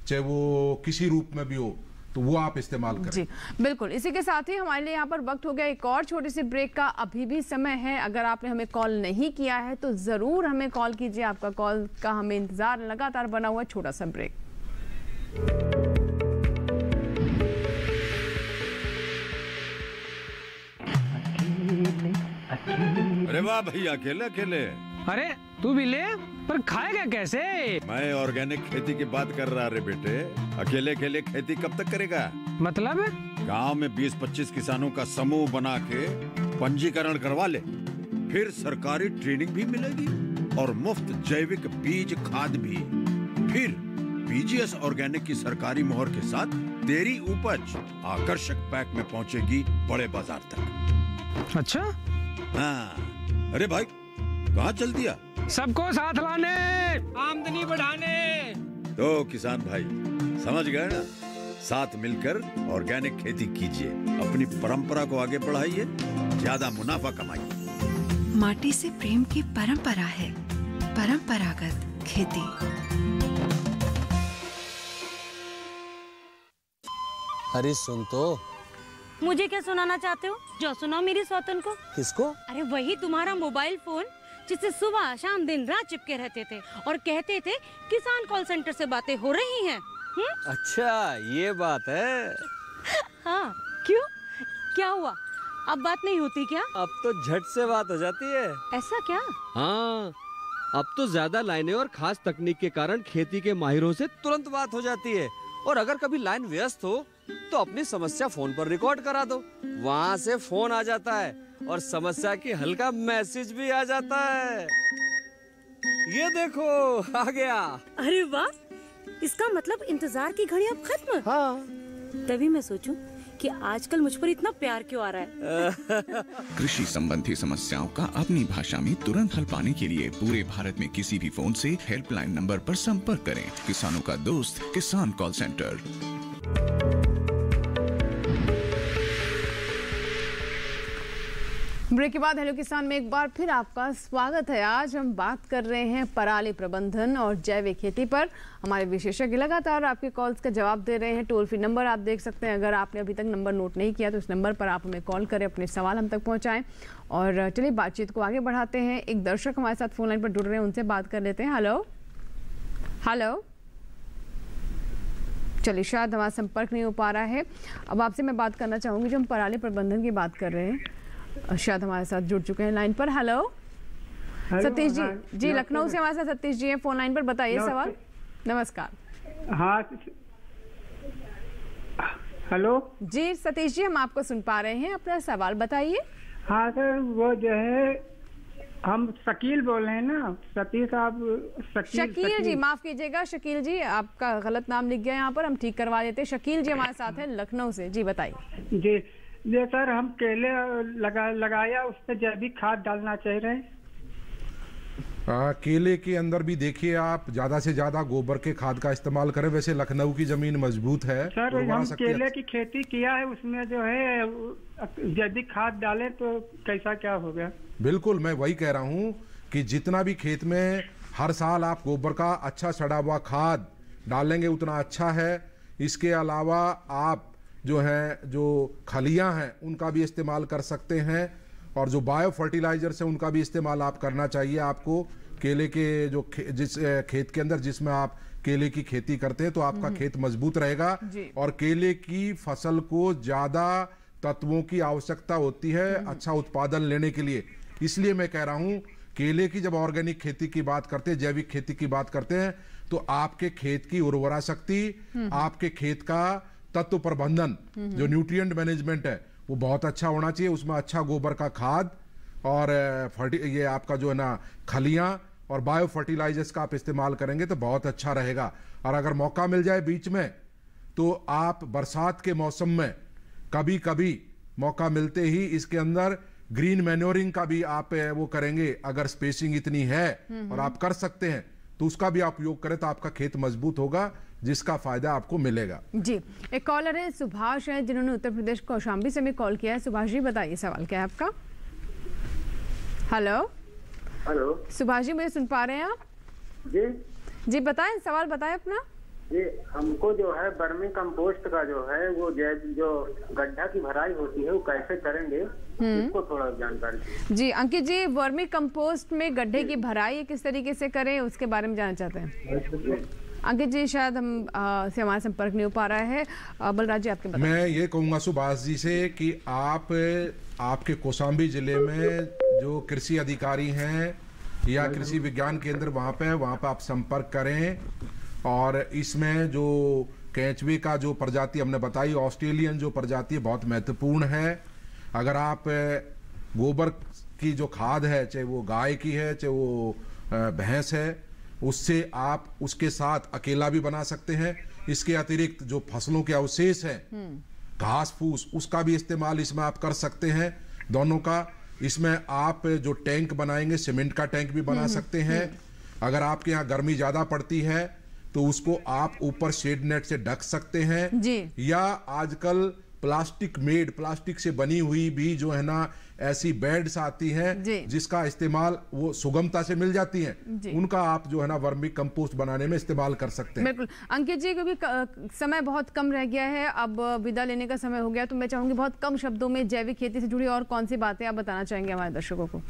चाहे वो किसी रूप में भी हो, तो वो आप इस्तेमाल करें। जी बिल्कुल। इसी के साथ ही हमारे लिए यहाँ पर वक्त हो गया एक और छोटे से ब्रेक का, अभी भी समय है। अगर आपने हमें कॉल नहीं किया है तो जरूर हमें कॉल कीजिए, आपका कॉल का हमें इंतजार लगातार बना हुआ। छोटा सा ब्रेक। अरे वाह भैया, अकेले अकेले। अरे तू भी ले, पर खाएगा कैसे? मैं ऑर्गेनिक खेती की बात कर रहा रे बेटे। अकेले अकेले खेती कब तक करेगा? मतलब गांव में 20-25 किसानों का समूह बना के पंजीकरण करवा ले, फिर सरकारी ट्रेनिंग भी मिलेगी और मुफ्त जैविक बीज खाद भी। फिर पीजीएस ऑर्गेनिक की सरकारी मोहर के साथ तेरी उपज आकर्षक पैक में पहुंचेगी बड़े बाजार तक। अच्छा हाँ। अरे भाई कहाँ चल दिया? सबको साथ लाने, आमदनी बढ़ाने। तो किसान भाई समझ गए ना, साथ मिलकर ऑर्गेनिक खेती कीजिए, अपनी परंपरा को आगे बढ़ाइए, ज्यादा मुनाफा कमाइए। माटी से प्रेम की परंपरा है परंपरागत खेती। अरे सुन तो। मुझे क्या सुनाना चाहते हो? जो सुनाओ मेरी सौतन को। किसको? अरे वही तुम्हारा मोबाइल फोन जिससे सुबह शाम दिन रात चिपके रहते थे और कहते थे किसान कॉल सेंटर से बातें हो रही हैं। अच्छा ये बात है। हाँ क्यों, क्या हुआ? अब बात नहीं होती क्या? अब तो झट से बात हो जाती है। ऐसा क्या? हाँ, अब तो ज्यादा लाइनें और खास तकनीक के कारण खेती के माहिरों से तुरंत बात हो जाती है। और अगर कभी लाइन व्यस्त हो तो अपनी समस्या फोन पर रिकॉर्ड करा दो, वहाँ से फोन आ जाता है और समस्या की हल का मैसेज भी आ जाता है। ये देखो आ गया। अरे वाह, इसका मतलब इंतजार की घड़ी अब खत्म। हाँ। तभी मैं सोचूं कि आजकल मुझ पर इतना प्यार क्यों आ रहा है। कृषि संबंधी समस्याओं का अपनी भाषा में तुरंत हल पाने के लिए पूरे भारत में किसी भी फोन से हेल्पलाइन नंबर पर संपर्क करें। किसानों का दोस्त किसान कॉल सेंटर। ब्रेक के बाद हेलो किसान में एक बार फिर आपका स्वागत है। आज हम बात कर रहे हैं पराली प्रबंधन और जैविक खेती पर। हमारे विशेषज्ञ लगातार आपके कॉल्स का जवाब दे रहे हैं। टोल फ्री नंबर आप देख सकते हैं, अगर आपने अभी तक नंबर नोट नहीं किया तो इस नंबर पर आप हमें कॉल करें, अपने सवाल हम तक पहुंचाएं। और चलिए बातचीत को आगे बढ़ाते हैं। एक दर्शक हमारे साथ फोन लाइन पर जुड़ रहे हैं, उनसे बात कर लेते हैं। हेलो हेलो, चलिए शायद हमारा संपर्क नहीं हो पा रहा है। अब आपसे मैं बात करना चाहूँगी, जो हम पराली प्रबंधन की बात कर रहे हैं, शायद हमारे साथ जुड़ चुके हैं लाइन पर। हेलो सतीश जी। जी लखनऊ से हमारे साथ सतीश जी हैं फोन लाइन पर, बताइए सवाल। नमस्कार। हाँ हेलो जी सतीश जी, हम आपको सुन पा रहे हैं, अपना सवाल बताइए। हाँ सर, वो जो है हम शकील बोल रहे हैं ना, सतीश साहब। शकील जी, माफ कीजिएगा शकील जी, आपका गलत नाम लिख गया यहाँ पर, हम ठीक करवा देते हैं। शकील जी हमारे साथ है लखनऊ से, जी बताइए। जी ये सर, हम केले लगाया, उस पर जैविक खाद डालना चाह रहे हैं। केले के अंदर भी देखिए आप ज्यादा से ज्यादा गोबर के खाद का इस्तेमाल करें। वैसे लखनऊ की जमीन मजबूत है सर, हम केले की खेती किया है, उसमें जो है जैविक खाद डालें तो कैसा क्या होगा? बिल्कुल, मैं वही कह रहा हूँ कि जितना भी खेत में हर साल आप गोबर का अच्छा सड़ा हुआ खाद डालेंगे उतना अच्छा है। इसके अलावा आप जो है जो खलियां हैं उनका भी इस्तेमाल कर सकते हैं, और जो बायो फर्टिलाइजर्स है उनका भी इस्तेमाल आप करना चाहिए आपको। केले के जो जिस खेत के अंदर जिसमें आप केले की खेती करते हैं तो आपका खेत मजबूत रहेगा। और केले की फसल को ज्यादा तत्वों की आवश्यकता होती है अच्छा उत्पादन लेने के लिए। इसलिए मैं कह रहा हूं, केले की जब ऑर्गेनिक खेती की बात करते हैं, जैविक खेती की बात करते हैं, तो आपके खेत की उर्वरा शक्ति, आपके खेत का तत्व प्रबंधन, जो न्यूट्रिएंट मैनेजमेंट है वो बहुत अच्छा होना चाहिए। उसमें अच्छा गोबर का खाद और ये आपका जो है ना खलियां और बायो फर्टिलाइजर्स का आप इस्तेमाल करेंगे तो बहुत अच्छा रहेगा। और अगर मौका मिल जाए बीच में तो आप बरसात के मौसम में कभी कभी मौका मिलते ही इसके अंदर ग्रीन मैन्योरिंग का भी आप वो करेंगे, अगर स्पेसिंग इतनी है और आप कर सकते हैं तो उसका भी आप उपयोग करें तो आपका खेत मजबूत होगा, जिसका फायदा आपको मिलेगा। जी एक कॉलर है सुभाष है, जिन्होंने उत्तर प्रदेश कौशाम्बी से भी कॉल किया है। सुभाष जी बताइए सवाल क्या है आपका। हेलो हेलो सुभाष जी, मुझे सुन पा रहे हैं आप? जी बताएं, सवाल बताएं अपना। ये हमको जो है वर्मी कंपोस्ट का जो है वो जो गड्ढा की भराई होती है वो कैसे करेंगे, इसको थोड़ा जानकारी। जी अंकित जी, वर्मी कंपोस्ट में गड्ढे की भराई किस तरीके से करें उसके बारे में जानना चाहते हैं। अंकित जी शायद हम से हमारा संपर्क नहीं हो पा रहा है। बलराज जी आपके बताएं। मैं ये कहूँगा सुभाष जी से कि आपके कौशाम्बी जिले में जो कृषि अधिकारी हैं या कृषि विज्ञान केंद्र वहाँ पे आप संपर्क करें। और इसमें जो केंचुए का जो प्रजाति हमने बताई, ऑस्ट्रेलियन जो प्रजाति बहुत महत्वपूर्ण है। अगर आप गोबर की जो खाद है, चाहे वो गाय की है चाहे वो भैंस है, उससे आप उसके साथ अकेला भी बना सकते हैं। इसके अतिरिक्त जो फसलों के अवशेष हैं, घास फूस, उसका भी इस्तेमाल इसमें आप कर सकते हैं, दोनों का। इसमें आप जो टैंक बनाएंगे, सीमेंट का टैंक भी बना सकते हैं। अगर आपके यहाँ गर्मी ज्यादा पड़ती है तो उसको आप ऊपर शेड नेट से ढक सकते हैं जी। या आजकल प्लास्टिक से बनी हुई भी जो है ना ऐसी बेड्स आती हैं जिसका इस्तेमाल वो सुगमता से मिल जाती हैं, उनका आप जो है ना वर्मी कंपोस्ट बनाने में इस्तेमाल कर सकते हैं। बिल्कुल अंकित जी, क्योंकि समय बहुत कम रह गया है, अब विदा लेने का समय हो गया, तो मैं चाहूंगी बहुत कम शब्दों में जैविक खेती से जुड़ी और कौन सी बातें आप बताना चाहेंगे हमारे दर्शकों को।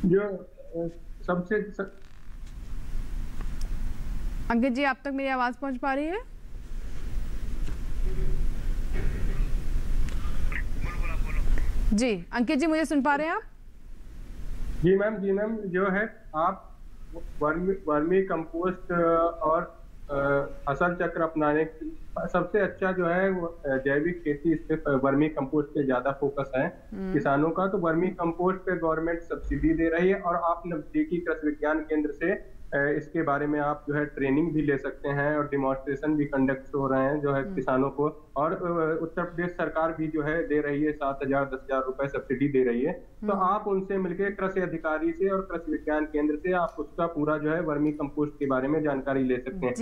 जो सबसे अंकित जी, आप तक मेरी आवाज पहुंच पा रही है? जी अंकित जी, मुझे सुन पा रहे हैं आप? जी मैम, जो है आप वर्मी कंपोस्ट और फसल चक्र अपनाने की सबसे अच्छा जो है वो जैविक खेती, इस पे वर्मी कंपोस्ट पे ज्यादा फोकस है किसानों का। तो वर्मी कंपोस्ट पे गवर्नमेंट सब्सिडी दे रही है और आप नजदीकी कृषि विज्ञान केंद्र से इसके बारे में आप जो है ट्रेनिंग भी ले सकते हैं और डिमॉन्स्ट्रेशन भी कंडक्ट हो रहे हैं जो है किसानों को। और उत्तर प्रदेश सरकार भी जो है दे रही है 7,000 10,000 रुपए सब्सिडी दे रही है। तो आप उनसे मिलकर कृषि अधिकारी से और कृषि विज्ञान केंद्र से आप उसका पूरा जो है वर्मी कंपोस्ट के बारे में जानकारी ले सकते हैं।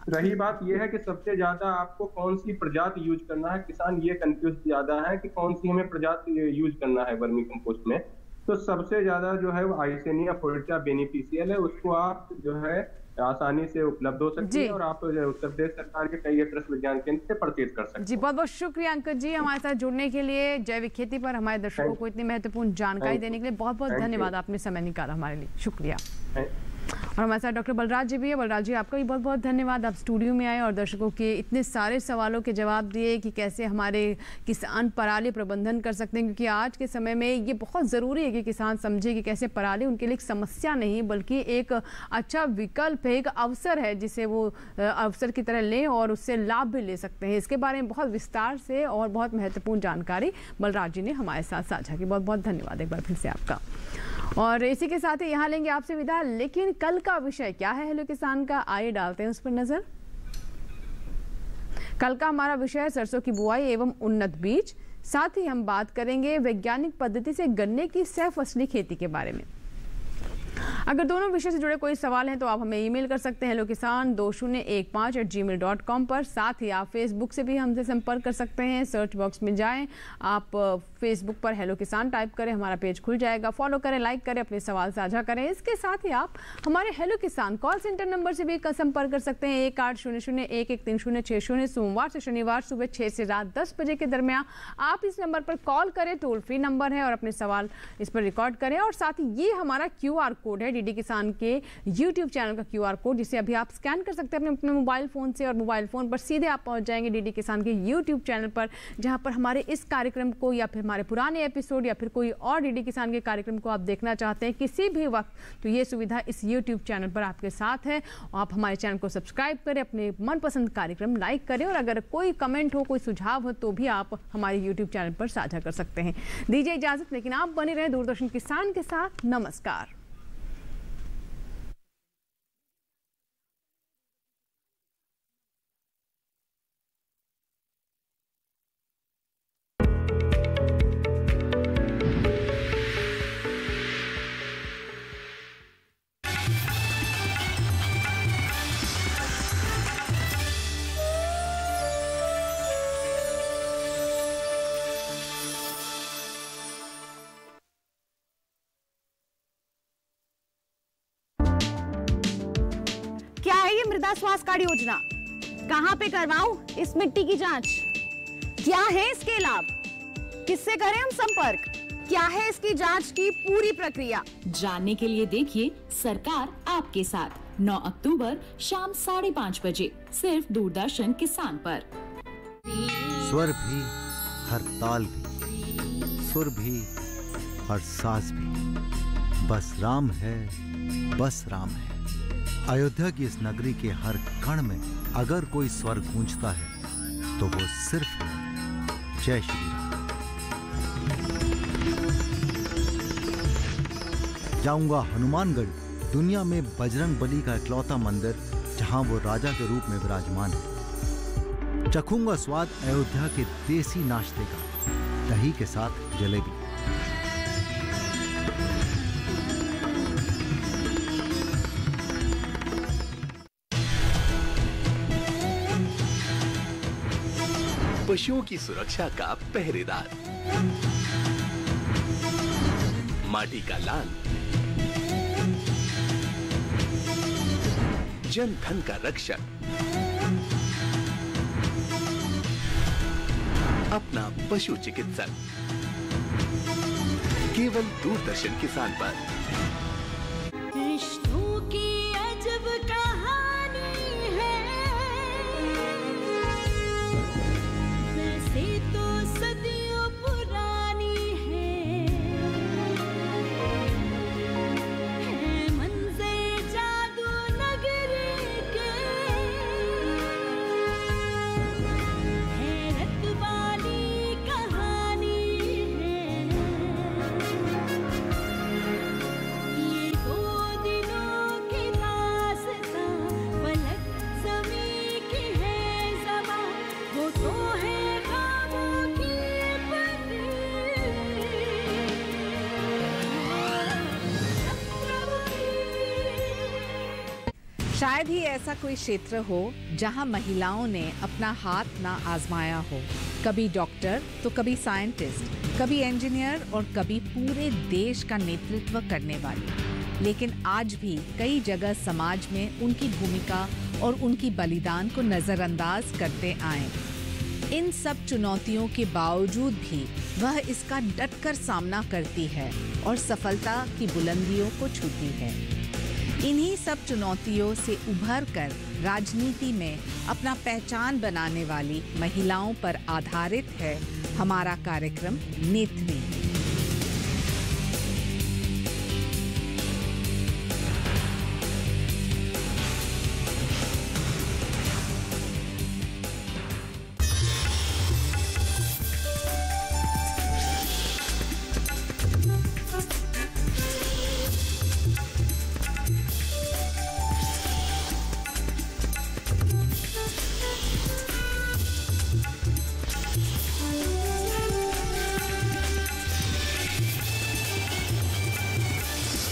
रही बात यह है कि सबसे ज्यादा आपको कौन सी प्रजाति यूज करना है, किसान ये कंफ्यूज ज्यादा है कि कौन सी हमें प्रजाति यूज करना है वर्मी कंपोस्ट में। तो सबसे ज्यादा जो है वो आइसेनिया फोर्टिया बेनिफिशियल है, उसको आप जो है आसानी से उपलब्ध हो सकती है और आप उत्तर प्रदेश सरकार के कई कृषि विज्ञान केंद्र से परचेज कर सकते हैं। जी बहुत बहुत शुक्रिया अंकित जी हमारे साथ जुड़ने के लिए, जैविक खेती पर हमारे दर्शकों को इतनी महत्वपूर्ण जानकारी देने के लिए बहुत बहुत धन्यवाद। आपने समय निकाला हमारे लिए, शुक्रिया। और हमारे साथ डॉक्टर बलराज जी भी है। बलराज जी आपका भी बहुत बहुत धन्यवाद, आप स्टूडियो में आए और दर्शकों के इतने सारे सवालों के जवाब दिए कि कैसे हमारे किसान पराली प्रबंधन कर सकते हैं, क्योंकि आज के समय में ये बहुत ज़रूरी है कि किसान समझे कि कैसे पराली उनके लिए एक समस्या नहीं बल्कि एक अच्छा विकल्प है, एक अवसर है जिसे वो अवसर की तरह लें और उससे लाभ भी ले सकते हैं। इसके बारे में बहुत विस्तार से और बहुत महत्वपूर्ण जानकारी बलराज जी ने हमारे साथ साझा की। बहुत बहुत धन्यवाद एक बार फिर से आपका। और इसी के साथ ही यहाँ लेंगे आपसे विदा, लेकिन कल का विषय क्या है हेलो किसान का, आइए डालते हैं उस पर नजर। कल का हमारा विषय है सरसों की बुआई एवं उन्नत बीज, साथ ही हम बात करेंगे वैज्ञानिक पद्धति से गन्ने की सह फसली खेती के बारे में। अगर दोनों विषय से जुड़े कोई सवाल हैं तो आप हमें ईमेल कर सकते हैं hellokisan2015@gmail.com पर। साथ ही आप फेसबुक से भी हमसे संपर्क कर सकते हैं, सर्च बॉक्स में जाएं, आप फेसबुक पर हेलो किसान टाइप करें, हमारा पेज खुल जाएगा, फॉलो करें, लाइक करें, अपने सवाल साझा करें। इसके साथ ही आप हमारे हेलो किसान कॉल सेंटर नंबर से भी संपर्क कर सकते हैं 1800113060, सोमवार से शनिवार सुबह 6 से रात 10 बजे के दरमियान आप इस नंबर पर कॉल करें, टोल फ्री नंबर है, और अपने सवाल इस पर रिकॉर्ड करें। और साथ ही ये हमारा QR कोड है डीडी किसान के YouTube चैनल का QR कोड, जिसे अभी आप स्कैन कर सकते हैं अपने मोबाइल फोन से, और मोबाइल फोन पर सीधे आप पहुंच जाएंगे डीडी किसान के YouTube चैनल पर, जहां पर हमारे इस कार्यक्रम को या फिर हमारे पुराने एपिसोड या फिर कोई और डीडी किसान के कार्यक्रम को आप देखना चाहते हैं किसी भी वक्त, तो ये सुविधा इस YouTube चैनल पर आपके साथ है। आप हमारे चैनल को सब्सक्राइब करें, अपने मनपसंद कार्यक्रम लाइक करें, और अगर कोई कमेंट हो, कोई सुझाव हो तो भी आप हमारे YouTube चैनल पर साझा कर सकते हैं। दीजिए इजाजत, लेकिन आप बने रहें दूरदर्शन किसान के साथ। नमस्कार। क्या है ये मृदा स्वास्थ्य कार्ड योजना? कहाँ पे करवाऊं इस मिट्टी की जांच? क्या है इसके लाभ? किससे करें हम संपर्क? क्या है इसकी जांच की पूरी प्रक्रिया? जानने के लिए देखिए सरकार आपके साथ 9 अक्टूबर शाम 5:30 बजे सिर्फ दूरदर्शन किसान पर। स्वर भी, हर ताल भी, सुर भी, हर साज भी, बस राम है, बस राम है। अयोध्या की इस नगरी के हर कण में अगर कोई स्वर गूंजता है तो वो सिर्फ है जय श्री राम। जाऊंगा हनुमानगढ़, दुनिया में बजरंग बली का इकलौता मंदिर जहां वो राजा के रूप में विराजमान है। चखूंगा स्वाद अयोध्या के देसी नाश्ते का, दही के साथ जलेबी। पशुओं की सुरक्षा का पहरेदार, माटी का लाल, जन धन का रक्षक, अपना पशु चिकित्सक, केवल दूरदर्शन किसान पर। रिश्तों की अजब कहानी है, वैसे तो सदियों पुरानी है मंज़र जादू नगरी के, हैरत वाली कहानी है। शायद ही ऐसा कोई क्षेत्र हो जहां महिलाओं ने अपना हाथ ना आजमाया हो। कभी डॉक्टर तो कभी साइंटिस्ट, कभी इंजीनियर और कभी पूरे देश का नेतृत्व करने वाली। लेकिन आज भी कई जगह समाज में उनकी भूमिका और उनकी बलिदान को नजरअंदाज करते आए। इन सब चुनौतियों के बावजूद भी वह इसका डटकर सामना करती है और सफलता की बुलंदियों को छूती है। इन्हीं सब चुनौतियों से उभर कर राजनीति में अपना पहचान बनाने वाली महिलाओं पर आधारित है हमारा कार्यक्रम नेत्री।